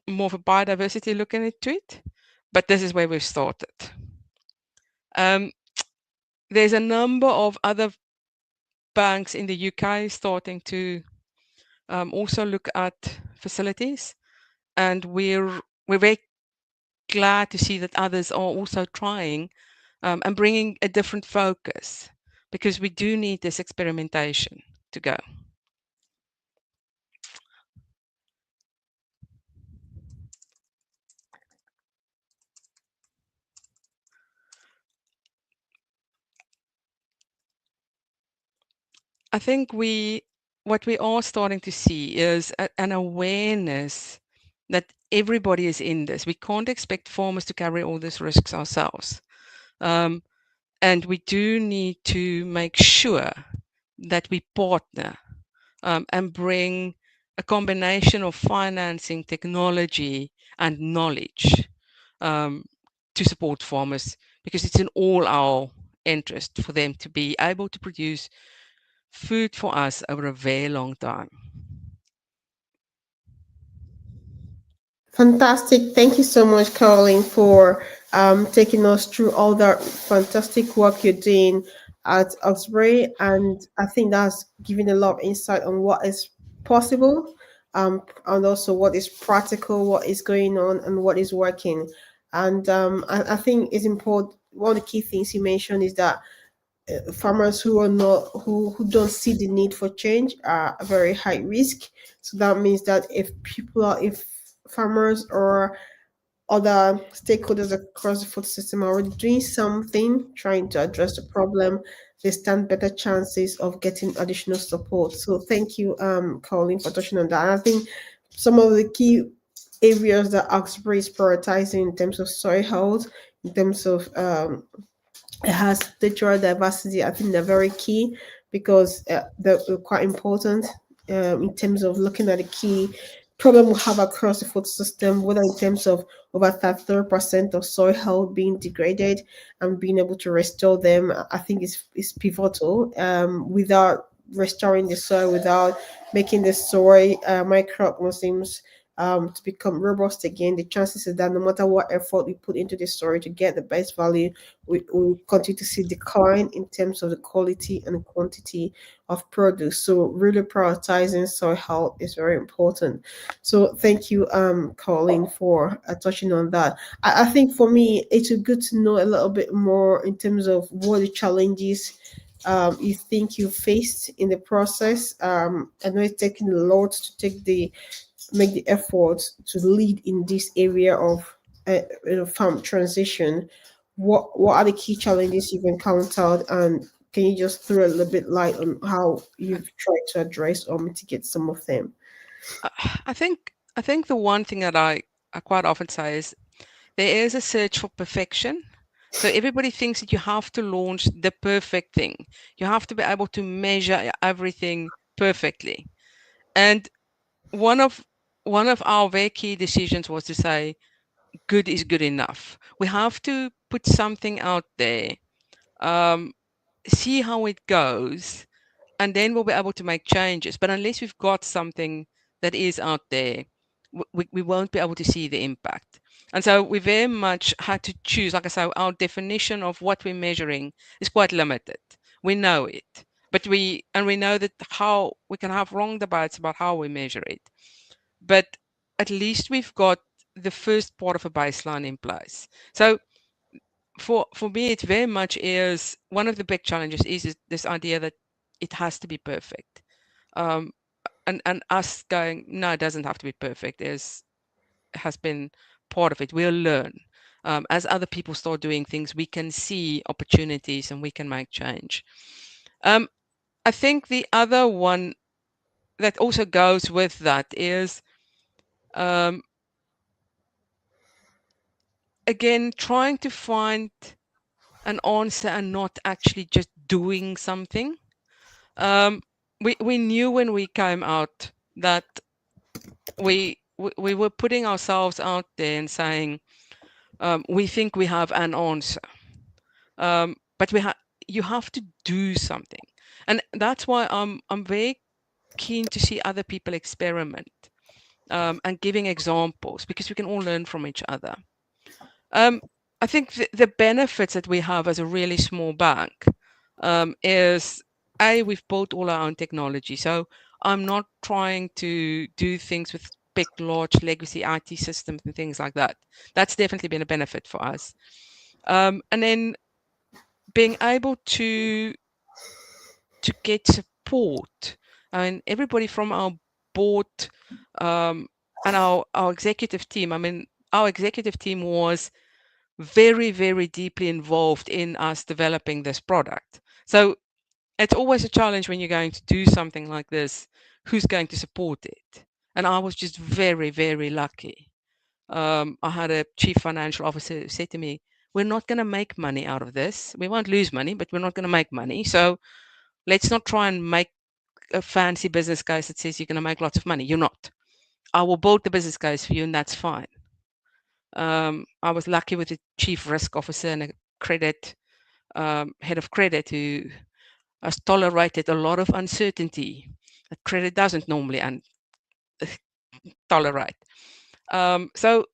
more of a biodiversity look into it, but this is where we've started. There's a number of other banks in the UK starting to also look at facilities, and we're very glad to see that others are also trying and bringing a different focus, because we do need this experimentation to go. I think what we are starting to see is an awareness that everybody is in this. We can't expect farmers to carry all these risks ourselves. And we do need to make sure that we partner and bring a combination of financing, technology, and knowledge to support farmers, because it's in all our interest for them to be able to produce food for us over a very long time. Fantastic. Thank you so much, Carolein, for taking us through all that fantastic work you're doing at Oxbury. And I think that's giving a lot of insight on what is possible and also what is practical, what is going on, and what is working. And I think it's important. One of the key things you mentioned is that farmers who are not who don't see the need for change are very high risk. So that means that if farmers or other stakeholders across the food system are already doing something trying to address the problem, they stand better chances of getting additional support. So thank you, Caroline, for touching on that. And I think some of the key areas that Oxbury is prioritizing in terms of soil health, in terms of it has cultural diversity. I think they're very key because they're quite important in terms of looking at the key problem we have across the food system, whether in terms of over 30% of soil health being degraded and being able to restore them. I think is pivotal. Without restoring the soil, without making the soil microorganisms to become robust again, the chances is that no matter what effort we put into the soil to get the best value, we continue to see decline in terms of the quality and quantity of produce. So really prioritizing soil health is very important. So thank you, Caroline, for touching on that. I think for me, it's good to know a little bit more in terms of what the challenges you think you faced in the process. I know it's taking a lot to make the effort to lead in this area of farm transition. What are the key challenges you've encountered, and can you just throw a little bit light on how you've tried to address or mitigate some of them? Uh, I think the one thing that I quite often say is there is a search for perfection. So everybody thinks that you have to launch the perfect thing. You have to be able to measure everything perfectly. And one of one of our very key decisions was to say good is good enough. We have to put something out there, um, see how it goes, and then we'll be able to make changes. But unless we've got something that is out there, we won't be able to see the impact. And so we very much had to choose. Like I say, our definition of what we're measuring is quite limited. We know it, but we know that how we can have wrong debates about how we measure it. But at least we've got the first part of a baseline in place. So for me, it very much is one of the big challenges is this idea that it has to be perfect. Um, and us going, no, it doesn't have to be perfect, is has been part of it. We'll learn. As other people start doing things, we can see opportunities and we can make change. Um, I think the other one that also goes with that is, um, again, trying to find an answer and not actually just doing something. Um, we knew when we came out that we were putting ourselves out there and saying, we think we have an answer, but you have to do something, and that's why I'm very keen to see other people experiment, and giving examples, because we can all learn from each other. Um, I think the benefits that we have as a really small bank, is we've built all our own technology. So I'm not trying to do things with big, large legacy IT systems and things like that. That's definitely been a benefit for us. And then being able to get support. I mean, everybody from our board, um, and our executive team. I mean, our executive team was very, very deeply involved in us developing this product. So it's always a challenge when you're going to do something like this. Who's going to support it? And I was just very, very lucky. I had a chief financial officer who said to me, "We're not going to make money out of this. We won't lose money, but we're not going to make money. So let's not try and make a fancy business case that says you're going to make lots of money. You're not. I will build the business case for you, and that's fine." I was lucky with a chief risk officer and a credit head of credit who has tolerated a lot of uncertainty that credit doesn't normally tolerate. So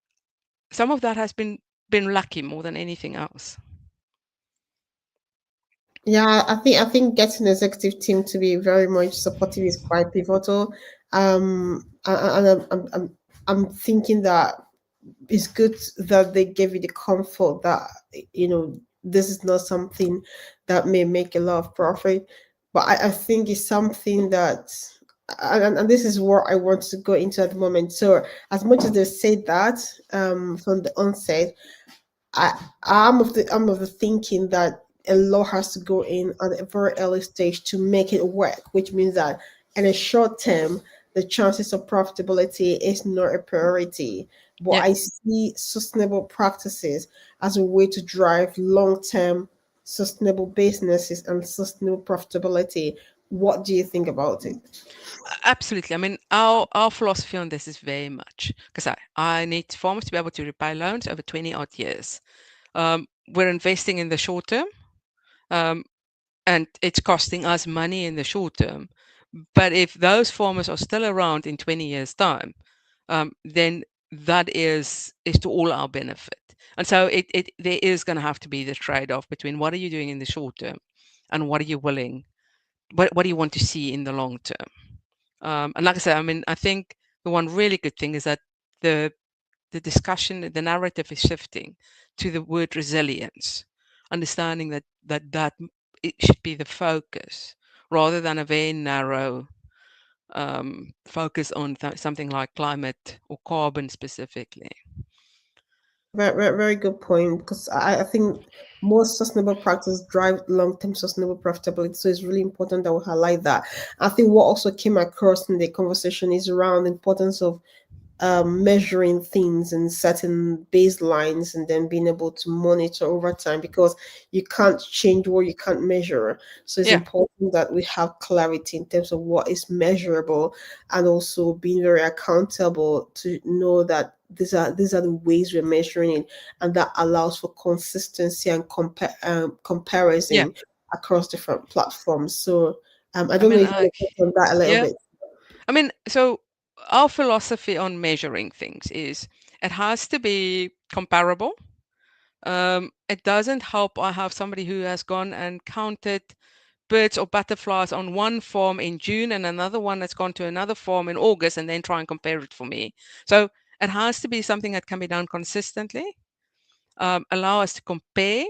some of that has been lucky more than anything else. Yeah, I think getting the executive team to be very much supportive is quite pivotal. I'm thinking that it's good that they gave you the comfort that this is not something that may make a lot of profit, but I think it's something that, and this is what I want to go into at the moment. So as much as they said that from the onset, I I'm of the thinking that a law has to go in at a very early stage to make it work, which means that in a short term, the chances of profitability is not a priority. But Yeah, I see sustainable practices as a way to drive long term sustainable businesses and sustainable profitability. What do you think about it? absolutely. I mean, our philosophy on this is very much because I need farmers to be able to repay loans over 20 odd years. We're investing in the short term, um, and it's costing us money in the short term. But if those farmers are still around in 20 years' time, then that is to all our benefit. And so it there is going to have to be the trade-off between what are you doing in the short term and what are you willing, what do you want to see in the long term. And like I said, I mean, I think the one really good thing is that the the discussion, the narrative is shifting to the word resilience, understanding that it should be the focus rather than a very narrow focus on something like climate or carbon specifically. Very, very, very good point, because I think most sustainable practice drive long-term sustainable profitability. So it's really important that we highlight that. I think what also came across in the conversation is around the importance of measuring things and setting baselines and then being able to monitor over time, because you can't change what you can't measure. So it's Yeah, important that we have clarity in terms of what is measurable, and also being very accountable to know that these are the ways we're measuring it, and that allows for consistency and yeah. comparison across different platforms. So I I don't know mean, if you want to touch on that a little yeah. bit. I mean, so our philosophy on measuring things is it has to be comparable. It doesn't help I have somebody who has gone and counted birds or butterflies on one farm in June and another one that's gone to another farm in August and then try and compare it for me. So it has to be something that can be done consistently, allow us to compare,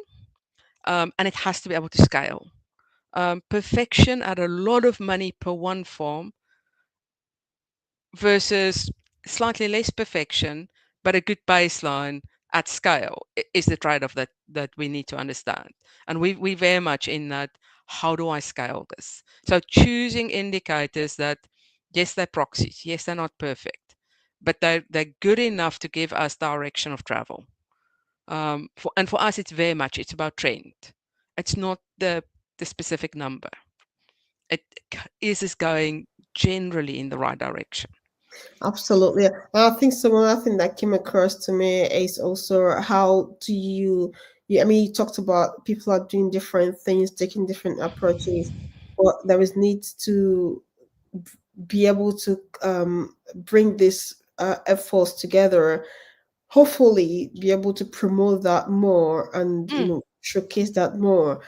and it has to be able to scale. Perfection at a lot of money per one farm versus slightly less perfection, but a good baseline at scale is the trade-off that we need to understand. And we very much in that, how do I scale this? So choosing indicators that, yes, they're proxies, yes, they're not perfect, but they're good enough to give us direction of travel. And for us, it's very much, it's about trend. It's not the specific number. It is this going generally in the right direction. Absolutely. And I think some other thing that came across to me is also how do I mean, you talked about people are doing different things, taking different approaches, but there is need to be able to bring these efforts together, hopefully be able to promote that more and Mm. showcase that more.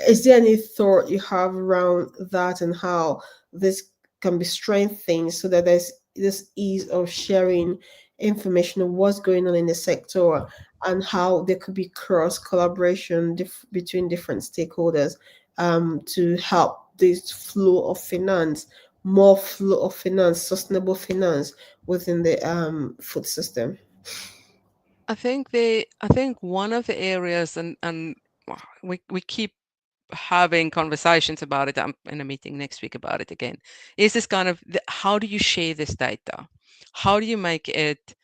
Is there any thought you have around that, and how this can be strengthened so that there's this ease of sharing information of what's going on in the sector, and how there could be cross collaboration between different stakeholders to help this flow of finance, more flow of finance, sustainable finance within the food system? I think one of the areas, and we keep having conversations about it. I'm in a meeting next week about it again. Is this kind of how do you share this data? How do you make it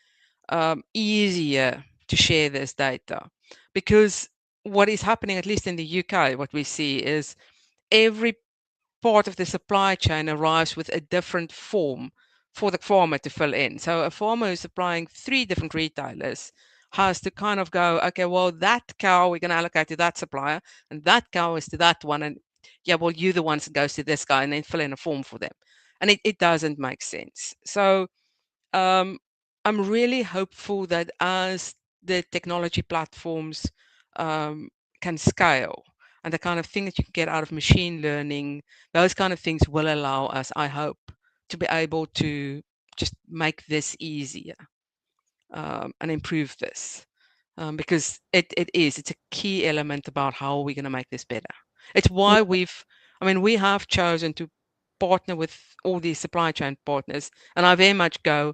easier to share this data? Because what is happening, at least in the UK, what we see is every part of the supply chain arrives with a different form for the farmer to fill in. So a farmer who's supplying three different retailers has to kind of go, okay, well, that cow we're going to allocate to that supplier, and that cow is to that one. And yeah, well, you're the ones that goes to this guy and then fill in a form for them. And it doesn't make sense. So um, I'm really hopeful that as the technology platforms um, can scale and the kind of thing that you can get out of machine learning, those kind of things will allow us, I hope, to be able to just make this easier and improve this. Because it's a key element about how we're going to make this better. It's why we have chosen to partner with all these supply chain partners, and I very much go,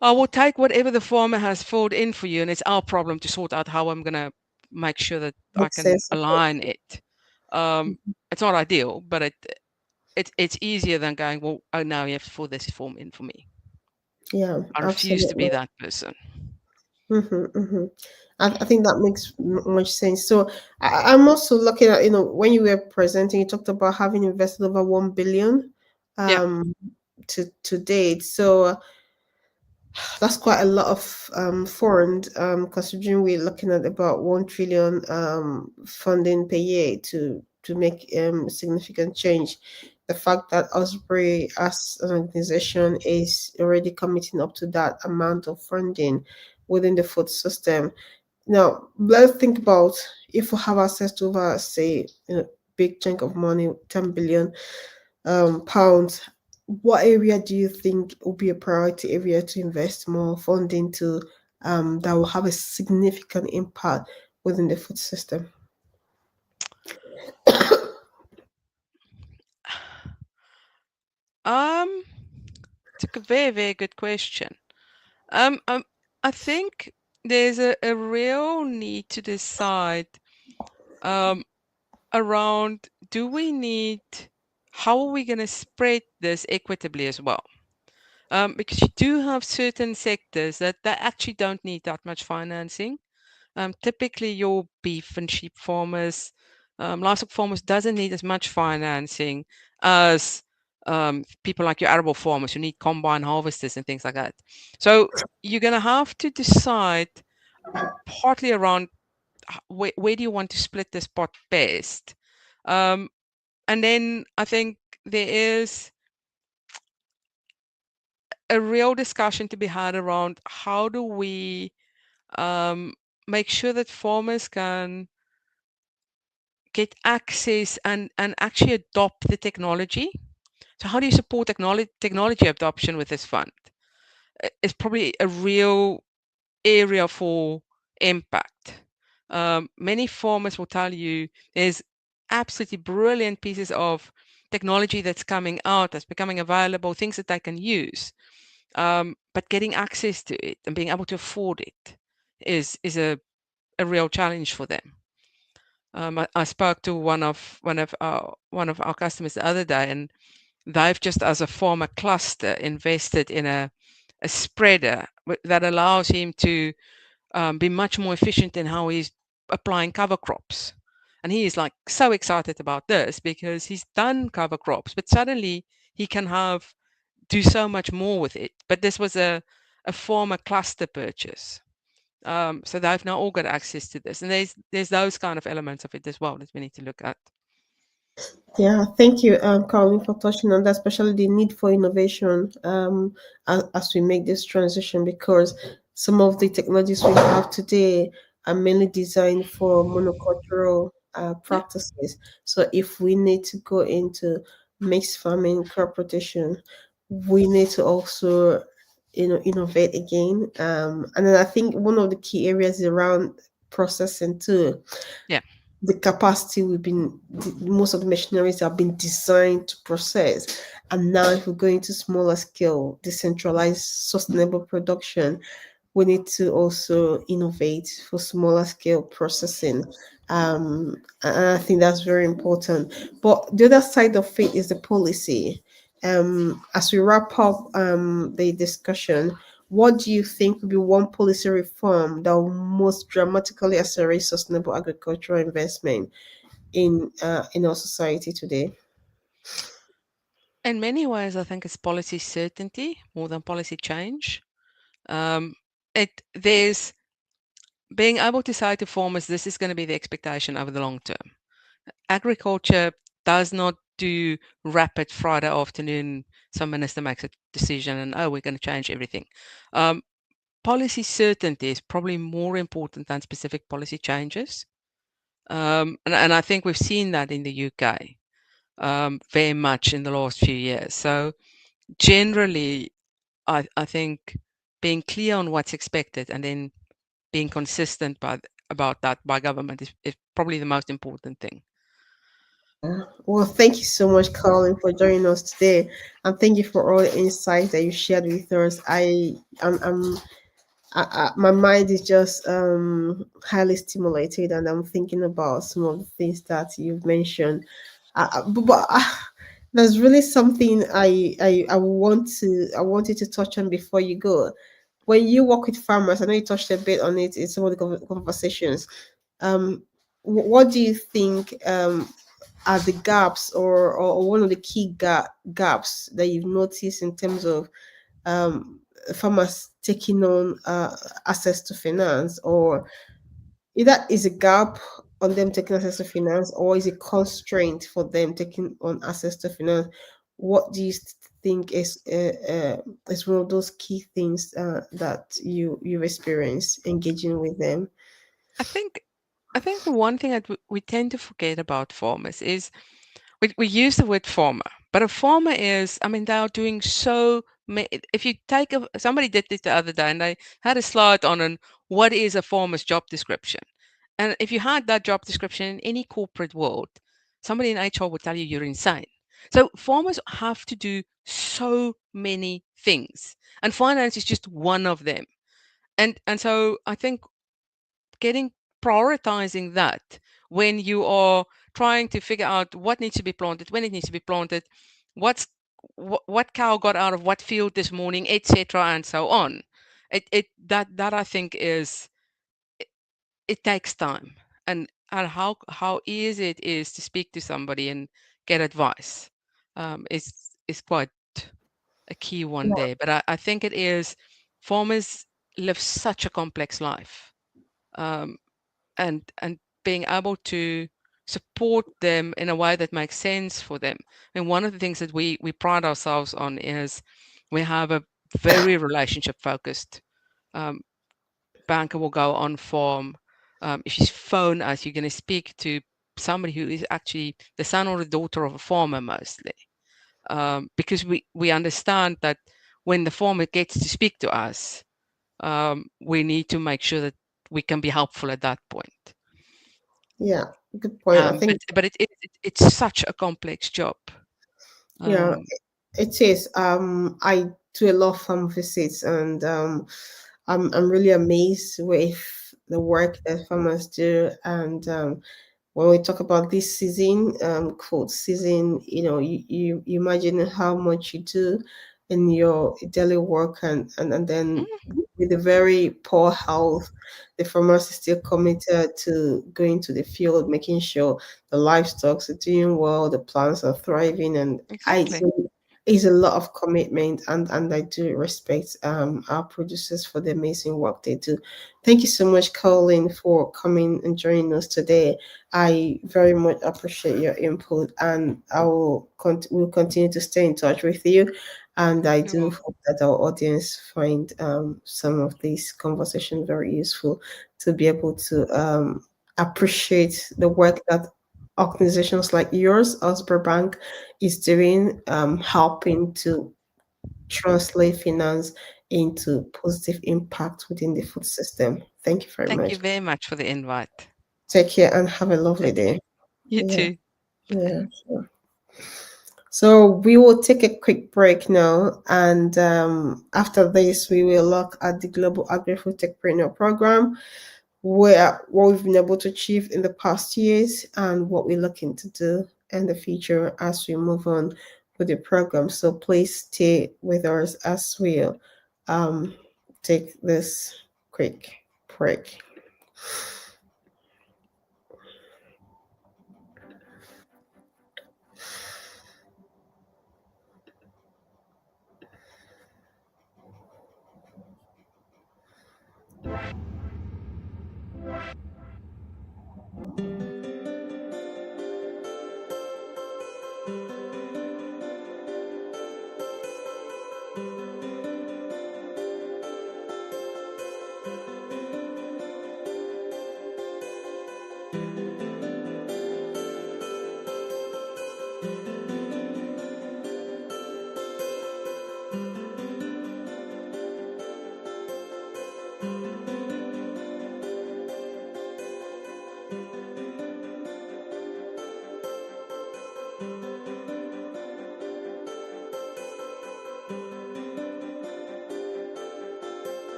I will take whatever the farmer has filled in for you, and it's our problem to sort out how I'm going to make sure that I Makes can sense. align it. It's not ideal, but it's easier than going, well, oh, now you have to fill this form in for me. Yeah, I refuse to absolutely. be that person. I think that makes much sense. So I'm also looking at, when you were presenting, you talked about having invested over 1 billion Yeah. to date. So that's quite a lot of fund, considering we're looking at about 1 trillion funding per year to make significant change. The fact that Osbury as an organization is already committing up to that amount of funding within the food system. Now, let's think about if we have access to over, say, big chunk of money, 10 billion pounds. What area do you think will be a priority area to invest more funding to, that will have a significant impact within the food system? Um, it's a very, very good question. Um, um, I think there's a real need to decide um, around, do we need, how are we going to spread this equitably as well? Because you do have certain sectors that actually don't need that much financing. Typically, your beef and sheep farmers, livestock farmers doesn't need as much financing as people like your arable farmers who need combine harvesters and things like that. So you're going to have to decide partly around where do you want to split this pot best. Um, and then I think there is a real discussion to be had around how do we um, make sure that farmers can get access and actually adopt the technology. So how do you support technology adoption with this fund? It's probably a real area for impact. Many farmers will tell you there's absolutely brilliant pieces of technology that's coming out, that's becoming available, things that they can use. But getting access to it and being able to afford it is a real challenge for them. I spoke to one of our customers the other day, and they've just, as a farmer cluster, invested in a spreader that allows him to be much more efficient in how he's applying cover crops. And he is like so excited about this because he's done cover crops, but suddenly he can do so much more with it. But this was a farmer cluster purchase. So they've now all got access to this, and there's those kind of elements of it as well that we need to look at. Yeah, thank you, Caroline, for touching on that, especially the need for innovation as we make this transition, because some of the technologies we have today are mainly designed for monocultural Yeah, practices. So if we need to go into mixed farming, crop rotation, we need to also, innovate again. And then I think one of the key areas is around processing too. yeah, The capacity most of the machineries have been designed to process. And now, if we're going to smaller scale, decentralized, sustainable production, we need to also innovate for smaller scale processing. And I think that's very important. But the other side of it is the policy. As we wrap up the discussion, what do you think would be one policy reform that will most dramatically accelerate sustainable agricultural investment in our society today? in many ways, I think it's policy certainty more than policy change. Um, there's being able to say to farmers, this is going to be the expectation over the long term. Agriculture does not do rapid Friday afternoon. Some minister makes a decision, and oh, we're going to change everything. Um, Policy certainty is probably more important than specific policy changes. And I think we've seen that in the UK very much in the last few years. So generally, I think being clear on what's expected and then being consistent about that by government is probably the most important thing. Well, thank you so much, Carolein, for joining us today, and thank you for all the insights that you shared with us. My mind is just highly stimulated, and I'm thinking about some of the things that you've mentioned. There's really something I wanted to touch on before you go. When you work with farmers, I know you touched a bit on it in some of the conversations. Um, what do you think are the gaps, or one of the key gaps that you've noticed in terms of um, farmers taking on access to finance, or either is a gap on them taking access to finance, or is a constraint for them taking on access to finance? What do you think is one of those key things that you've experienced engaging with them? I think I think the one thing that we tend to forget about farmers is we use the word farmer, but a farmer is, I mean, they are doing so many. If you take somebody did this the other day and they had a slide on what is a farmer's job description. And if you had that job description in any corporate world, somebody in HR would tell you you're insane. So farmers have to do so many things, and finance is just one of them. And so I think getting prioritizing that when you are trying to figure out what needs to be planted, when it needs to be planted, what's what cow got out of what field this morning, etc., and so on. That I think is it takes time, and how easy it is to speak to somebody and get advice is quite a key one Yeah, there. But I think it is farmers live such a complex life. Um, and being able to support them in a way that makes sense for them. And one of the things that we pride ourselves on is we have a very relationship focused um, banker will go on farm. If you phone us, you're going to speak to somebody who is actually the son or the daughter of a farmer mostly, because we understand that when the farmer gets to speak to us, we need to make sure that we can be helpful at that point. yeah, good point. I think But it's such a complex job. yeah, Um, it is. I do a lot of farm visits, and I'm really amazed with the work that farmers do. And when we talk about this season, quote season, you imagine how much you do in your daily work, and then mm, with a very poor health, the farmers is still committed to going to the field, making sure the livestock are doing well, the plants are thriving, and I exactly. so it's a lot of commitment, and I do respect our producers for the amazing work they do. Thank you so much, Colin, for coming and joining us today. I very much appreciate your input, and will continue to stay in touch with you. And I You're do welcome. hope that our audience find some of these conversations very useful to be able to appreciate the work that organizations like yours, Osborne Bank, is doing, helping to translate finance into positive impact within the food system. Thank you very Thank much. you very much for the invite. Take care and have a lovely Thank you. day. You Yeah, too. yeah, sure. So we will take a quick break now, and after this, we will look at the Global Agri-Food TechPreneur program, where what we've been able to achieve in the past years and what we're looking to do in the future as we move on with the program. So please stay with us as we um, take this quick break.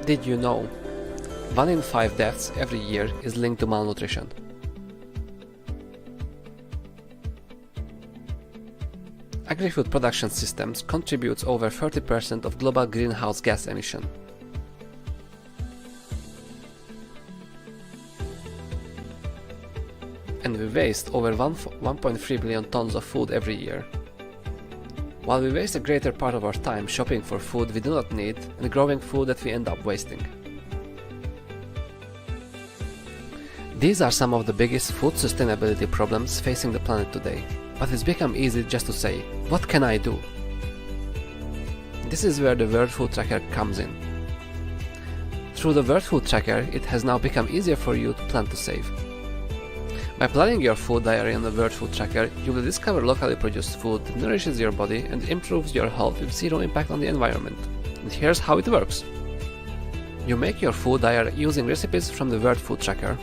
Did you know 1 in 5 deaths every year is linked to malnutrition? Agri-food production systems contributes over 30% of global greenhouse gas emission. And we waste over 1.3 billion tons of food every year. While we waste a greater part of our time shopping for food we do not need and growing food that we end up wasting. These are some of the biggest food sustainability problems facing the planet today, but it's become easy just to say, what can I do? This is where the World Food Tracker comes in. Through the World Food Tracker, it has now become easier for you to plan to save. By planning your food diary on the World Food Tracker, you will discover locally produced food that nourishes your body and improves your health with zero impact on the environment. And here's how it works. You make your food diary using recipes from the World Food Tracker.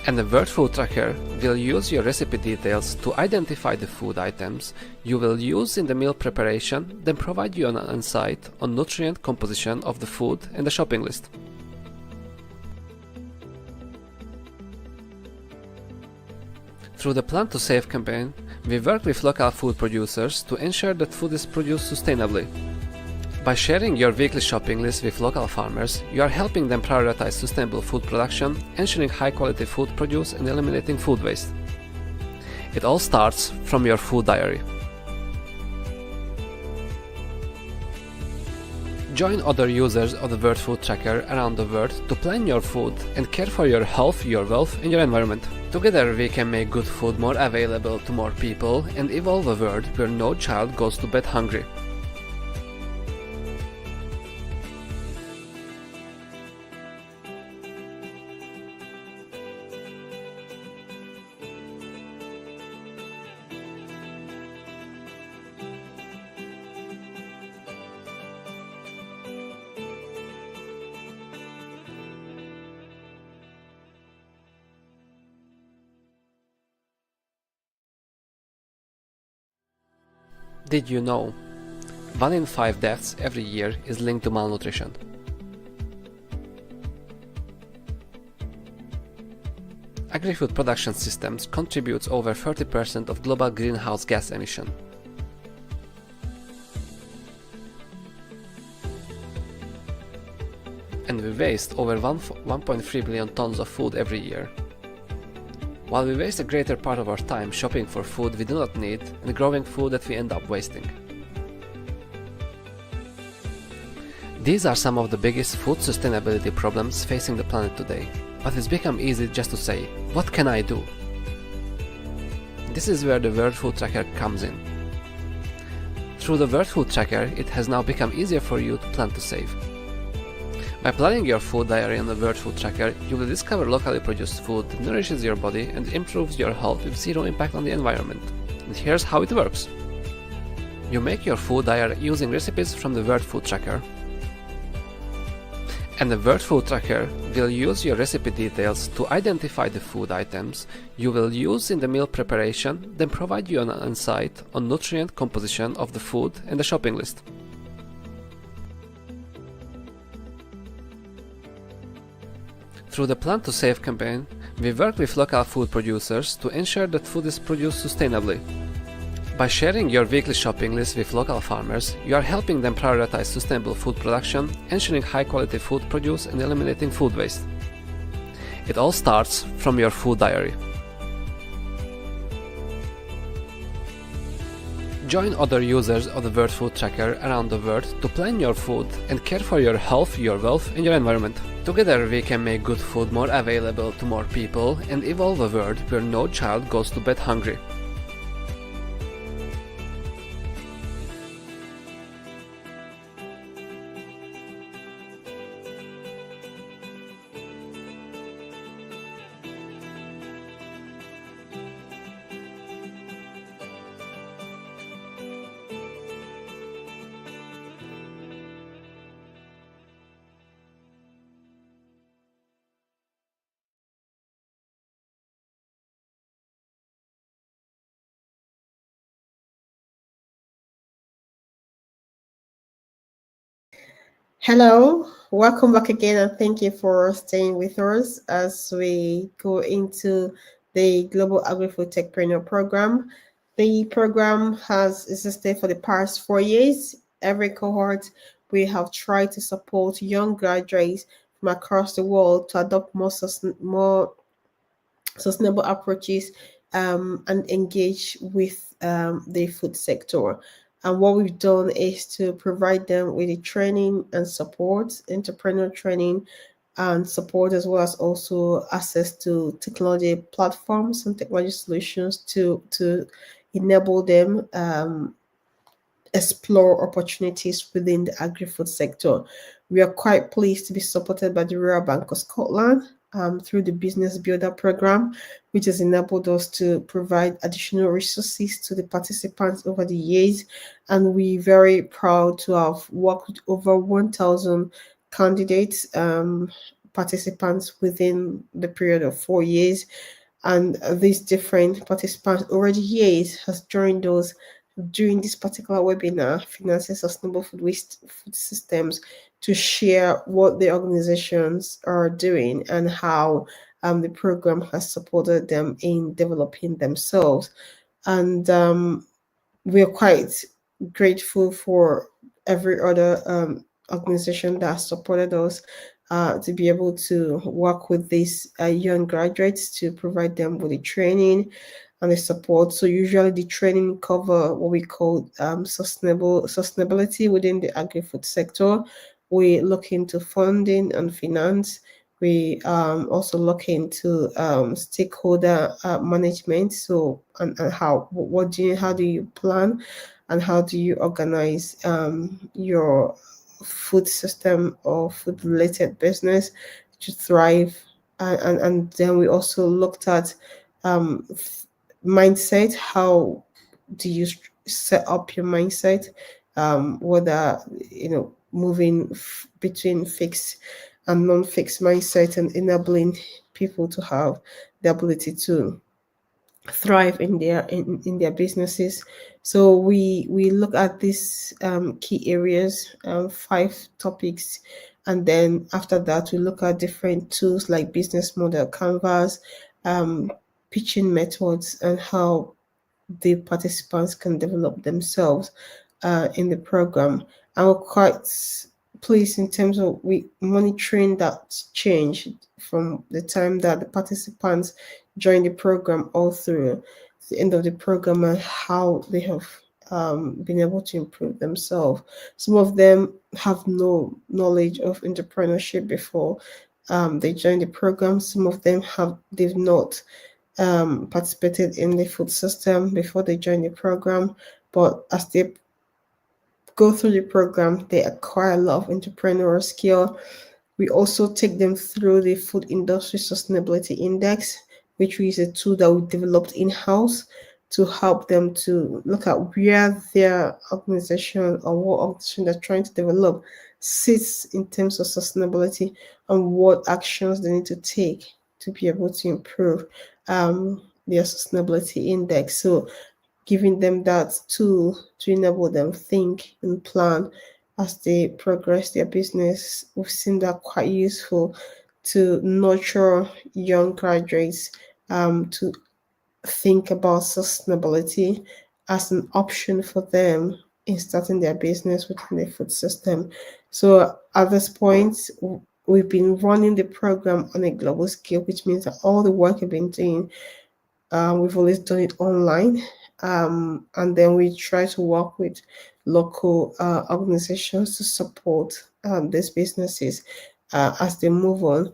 And the World Food Tracker will use your recipe details to identify the food items you will use in the meal preparation, then provide you an insight on nutrient composition of the food and the shopping list. Through the Plan to Save campaign, we work with local food producers to ensure that food is produced sustainably. By sharing your weekly shopping list with local farmers, you are helping them prioritize sustainable food production, ensuring high-quality food produce and eliminating food waste. It all starts from your food diary. Join other users of the World Food Tracker around the world to plan your food and care for your health, your wealth, and your environment. Together we can make good food more available to more people and evolve a world where no child goes to bed hungry. Did you know 1 in 5 deaths every year is linked to malnutrition? Agri-food production systems contributes over 30% of global greenhouse gas emission. And we waste over 1.3 billion tons of food every year. While we waste a greater part of our time shopping for food we do not need and growing food that we end up wasting. These are some of the biggest food sustainability problems facing the planet today, but it's become easy just to say, what can I do? This is where the World Food Tracker comes in. Through the World Food Tracker, it has now become easier for you to plan to save. By planning your food diary on the World Food Tracker, you will discover locally produced food that nourishes your body and improves your health with zero impact on the environment. And here's how it works. You make your food diary using recipes from the World Food Tracker. And the World Food Tracker will use your recipe details to identify the food items you will use in the meal preparation, then provide you an insight on nutrient composition of the food and the shopping list. Through the Plan to Save campaign, we work with local food producers to ensure that food is produced sustainably. By sharing your weekly shopping list with local farmers, you are helping them prioritize sustainable food production, ensuring high-quality food produce and eliminating food waste. It all starts from your food diary. Join other users of the World Food Tracker around the world to plan your food and care for your health, your wealth, and your environment. Together we can make good food more available to more people and evolve a world where no child goes to bed hungry. Hello, welcome back again, and thank you for staying with us as we go into the Global Agri-Food TechPreneur program. The program has existed for the past 4 years. Every cohort, we have tried to support young graduates from across the world to adopt more sustainable approaches and engage with the food sector. And what we've done is to provide them with the training and support, entrepreneur training and support, as well as also access to technology platforms and technology solutions to enable them explore opportunities within the agri-food sector. We are quite pleased to be supported by the Royal Bank of Scotland through the Business Builder program, which has enabled us to provide additional resources to the participants over the years. And we're very proud to have worked with over 1,000 candidates, participants within the period of 4 years. And these different participants over the years has joined us during this particular webinar, Financing Sustainable Food Waste Food Systems, to share what the organizations are doing and how the program has supported them in developing themselves. And we are quite grateful for every other organization that has supported us to be able to work with these young graduates to provide them with the training and the support. So usually the training cover what we call sustainability within the agri-food sector. We look into funding and finance. We also look into stakeholder management. So and how do you plan and how do you organize your food system or food related business to thrive, and then we also looked at um, mindset. How do you set up your mindset, whether moving between fixed and non-fixed mindset and enabling people to have the ability to thrive in their businesses. So we look at these key areas, 5 topics, and then after that we look at different tools like business model canvas, um, pitching methods, and how the participants can develop themselves in the program. And we're quite pleased in terms of we monitoring that change from the time that the participants join the program all through the end of the program, and how they have been able to improve themselves. Some of them have no knowledge of entrepreneurship before they join the program. Some of them they've not participated in the food system before they join the program, but as they go through the program, they acquire a lot of entrepreneurial skill. We also take them through the Food Industry Sustainability Index, which is a tool that we developed in-house to help them to look at where their organization or what organization they're trying to develop sits in terms of sustainability and what actions they need to take to be able to improve their sustainability index. So giving them that tool to enable them think and plan as they progress their business. We've seen that quite useful to nurture young graduates to think about sustainability as an option for them in starting their business within the food system. So at this point, we've been running the program on a global scale, which means that all the work we've been doing, we've always done it online. And then we try to work with local organizations to support these businesses as they move on.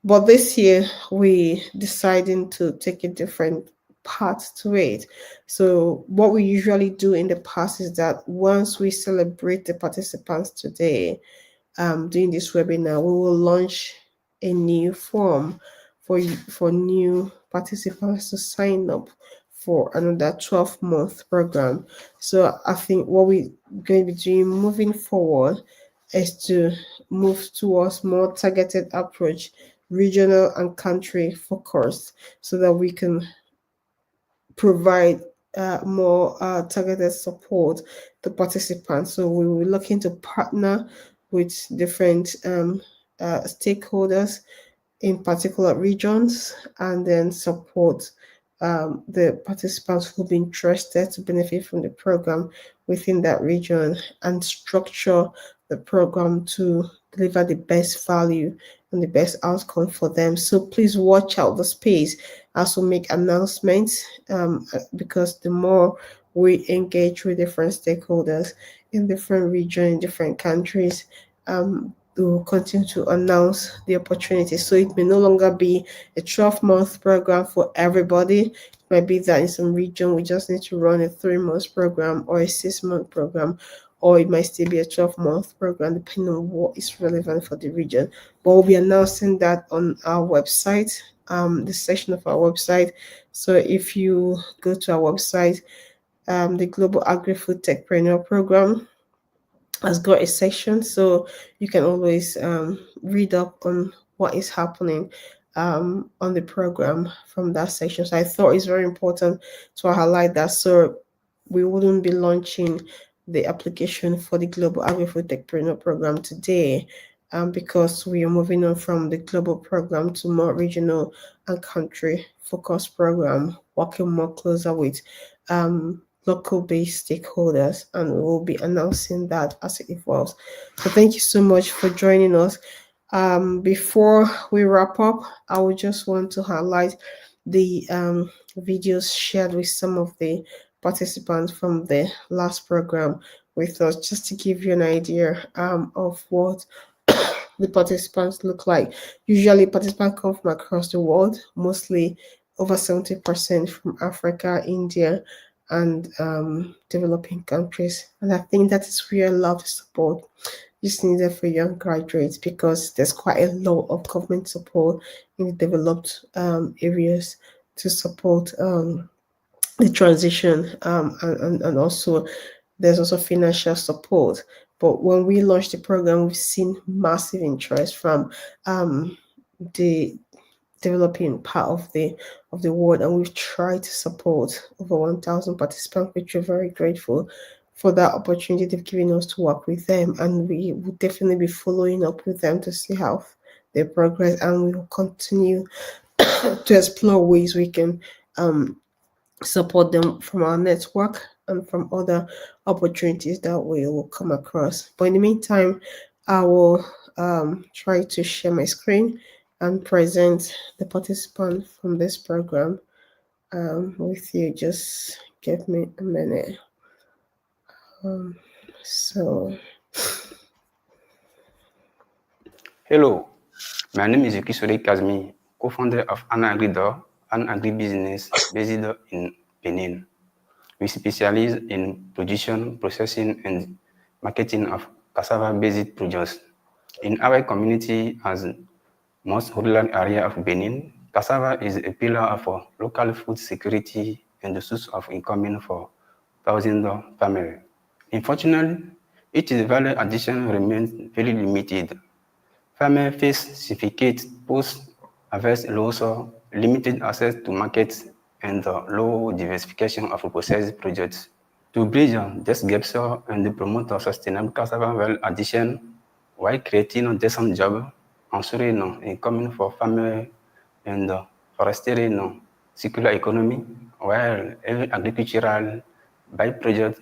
But this year, we deciding to take a different path to it. So what we usually do in the past is that once we celebrate the participants today, doing this webinar, we will launch a new form for new participants to sign up for another 12-month program. So I think what we're going to be doing moving forward is to move towards more targeted approach, regional and country focused, so that we can provide more targeted support to participants. So we will be looking to partner with different stakeholders in particular regions, and then support the participants who be interested to benefit from the program within that region, and structure the program to deliver the best value and the best outcome for them. So please watch out the space as we make announcements, because the more we engage with different stakeholders in different regions, in different countries, we will continue to announce the opportunity. So it may no longer be a 12-month program for everybody. It might be that in some region we just need to run a 3-month program or a 6-month program, or it might still be a 12-month program depending on what is relevant for the region. But we'll be announcing that on our website, the section of our website. So if you go to our website, the Global Agri-Food TechPreneur Program has got a section, so you can always read up on what is happening on the program from that section. So I thought it's very important to highlight that, so we wouldn't be launching the application for the Global Agri-Food Techpreneur Program today, because we are moving on from the global program to more regional and country focused program, working more closer with local-based stakeholders, and we will be announcing that as it evolves. So thank you so much for joining us. Before we wrap up, I would just want to highlight the videos shared with some of the participants from the last program with us, just to give you an idea of what the participants look like. Usually, participants come from across the world, mostly over 70% from Africa, India, and developing countries. And I think that is where a lot of support is needed for young graduates, because there's quite a lot of government support in the developed areas to support the transition, and also there's also financial support. But when we launched the program, we've seen massive interest from the developing part of the world, and we've tried to support over 1,000 participants, which we're very grateful for that opportunity they've given us to work with them, and we will definitely be following up with them to see how they progress, and we will continue to explore ways we can support them from our network and from other opportunities that we will come across. But in the meantime, I will try to share my screen and present the participant from this program with you. Just give me a minute. So, Hello, my name is Yukisore Kazmi, co-founder of AgriDor, an agribusiness based in Benin. We specialize in production, processing, and marketing of cassava-based produce. In our community, as most rural area of Benin, cassava is a pillar of local food security and the source of income for thousands of families. Unfortunately, its value addition remains very limited. Farmers face significant post-harvest loss, limited access to markets, and low diversification of processed products. To bridge this gap and promote sustainable cassava value addition while creating decent jobs, ensuring income for farmers, and fostering circular economy, while every agricultural byproduct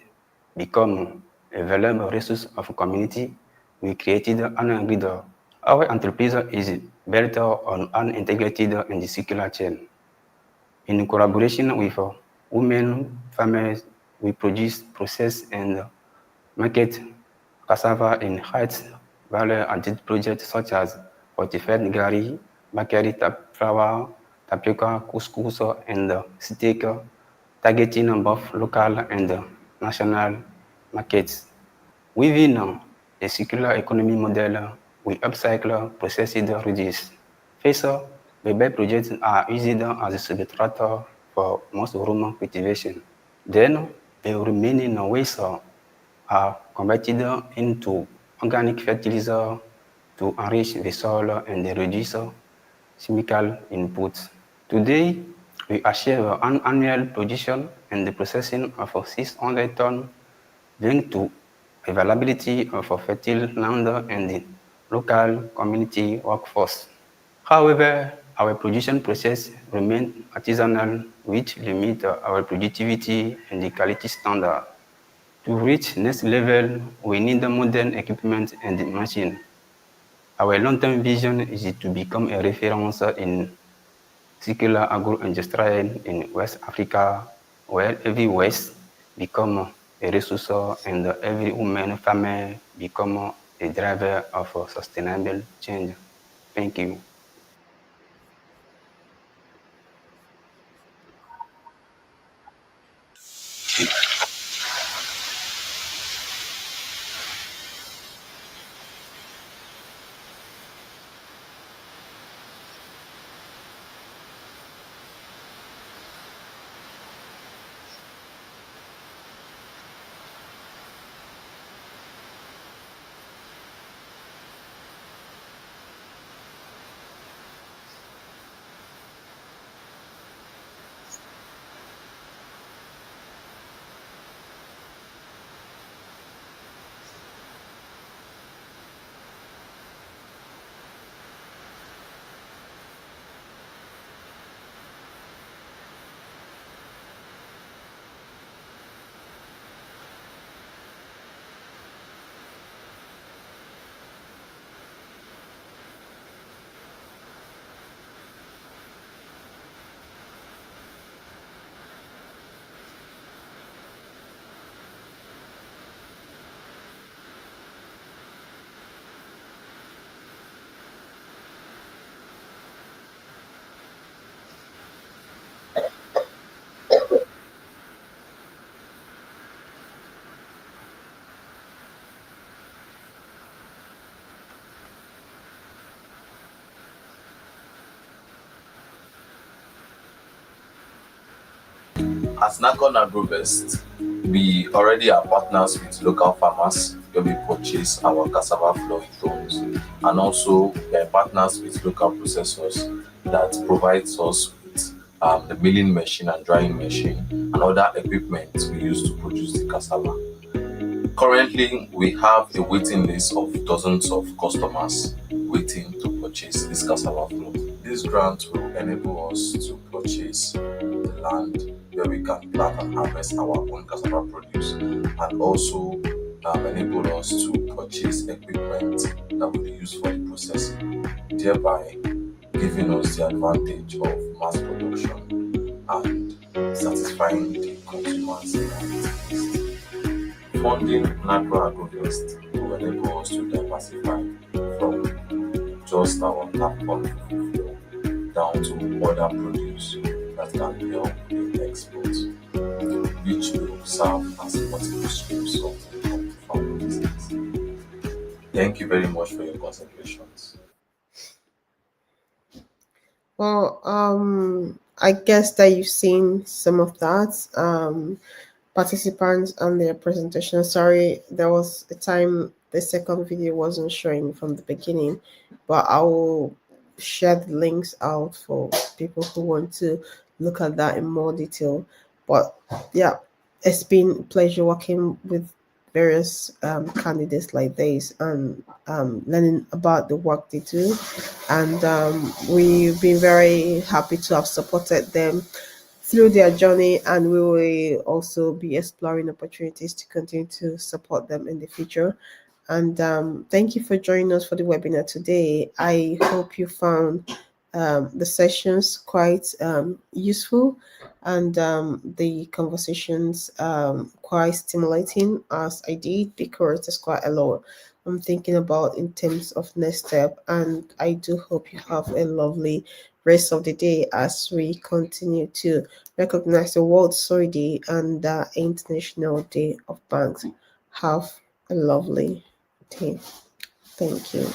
become a valuable resource of community, we created an agri-door. Our enterprise is built on an integrated and circular chain. In collaboration with women farmers, we produce, process, and market cassava in heights value-added projects such as fortified gari, bakery flour, tapioca, couscous, and steak, targeting both local and national markets. Within a circular economy model, we upcycle processed reduce. First, the byproducts are used as a substrate for mushroom cultivation. Then, the remaining waste are converted into organic fertilizer to enrich the soil and reduce chemical inputs. Today, we achieve an annual production and the processing of 600 tons, bring to availability of a fertile land and the local community workforce. However, our production process remains artisanal, which limits our productivity and the quality standard. To reach next level, we need modern equipment and machine. Our long-term vision is to become a reference in circular agro-industrial in West Africa, where every waste become a resource and every woman farmer become a driver of sustainable change. Thank you. At Nakon Agrovest, we already are partners with local farmers where we purchase our cassava flour in tons, and also we are partners with local processors that provides us with the milling machine and drying machine and other equipment we use to produce the cassava. Currently, we have a waiting list of dozens of customers waiting to purchase this cassava flour. This grant will enable us to purchase the land where we can plant and harvest our own cassava produce, and also enable us to purchase equipment that will be used for the processing, thereby giving us the advantage of mass production and satisfying the consumers' needs. Funding Nagro Agrovest will enable us to diversify from just our platform flow down to other produce that can help in export, which will serve as multiple streams of income to farm business. Thank you very much for your considerations. Well, I guess that you've seen some of that. Participants and their presentation. Sorry, there was a time the second video wasn't showing from the beginning, but I will share the links out for people who want to look at that in more detail. But yeah, it's been a pleasure working with various candidates like this and learning about the work they do. And we've been very happy to have supported them through their journey, and we will also be exploring opportunities to continue to support them in the future. And thank you for joining us for the webinar today. I hope you found the sessions quite useful, and the conversations quite stimulating, as I did, because there's quite a lot I'm thinking about in terms of next step. And I do hope you have a lovely rest of the day as we continue to recognize the World Soy Day and the International Day of Banks. Have a lovely day. Thank you.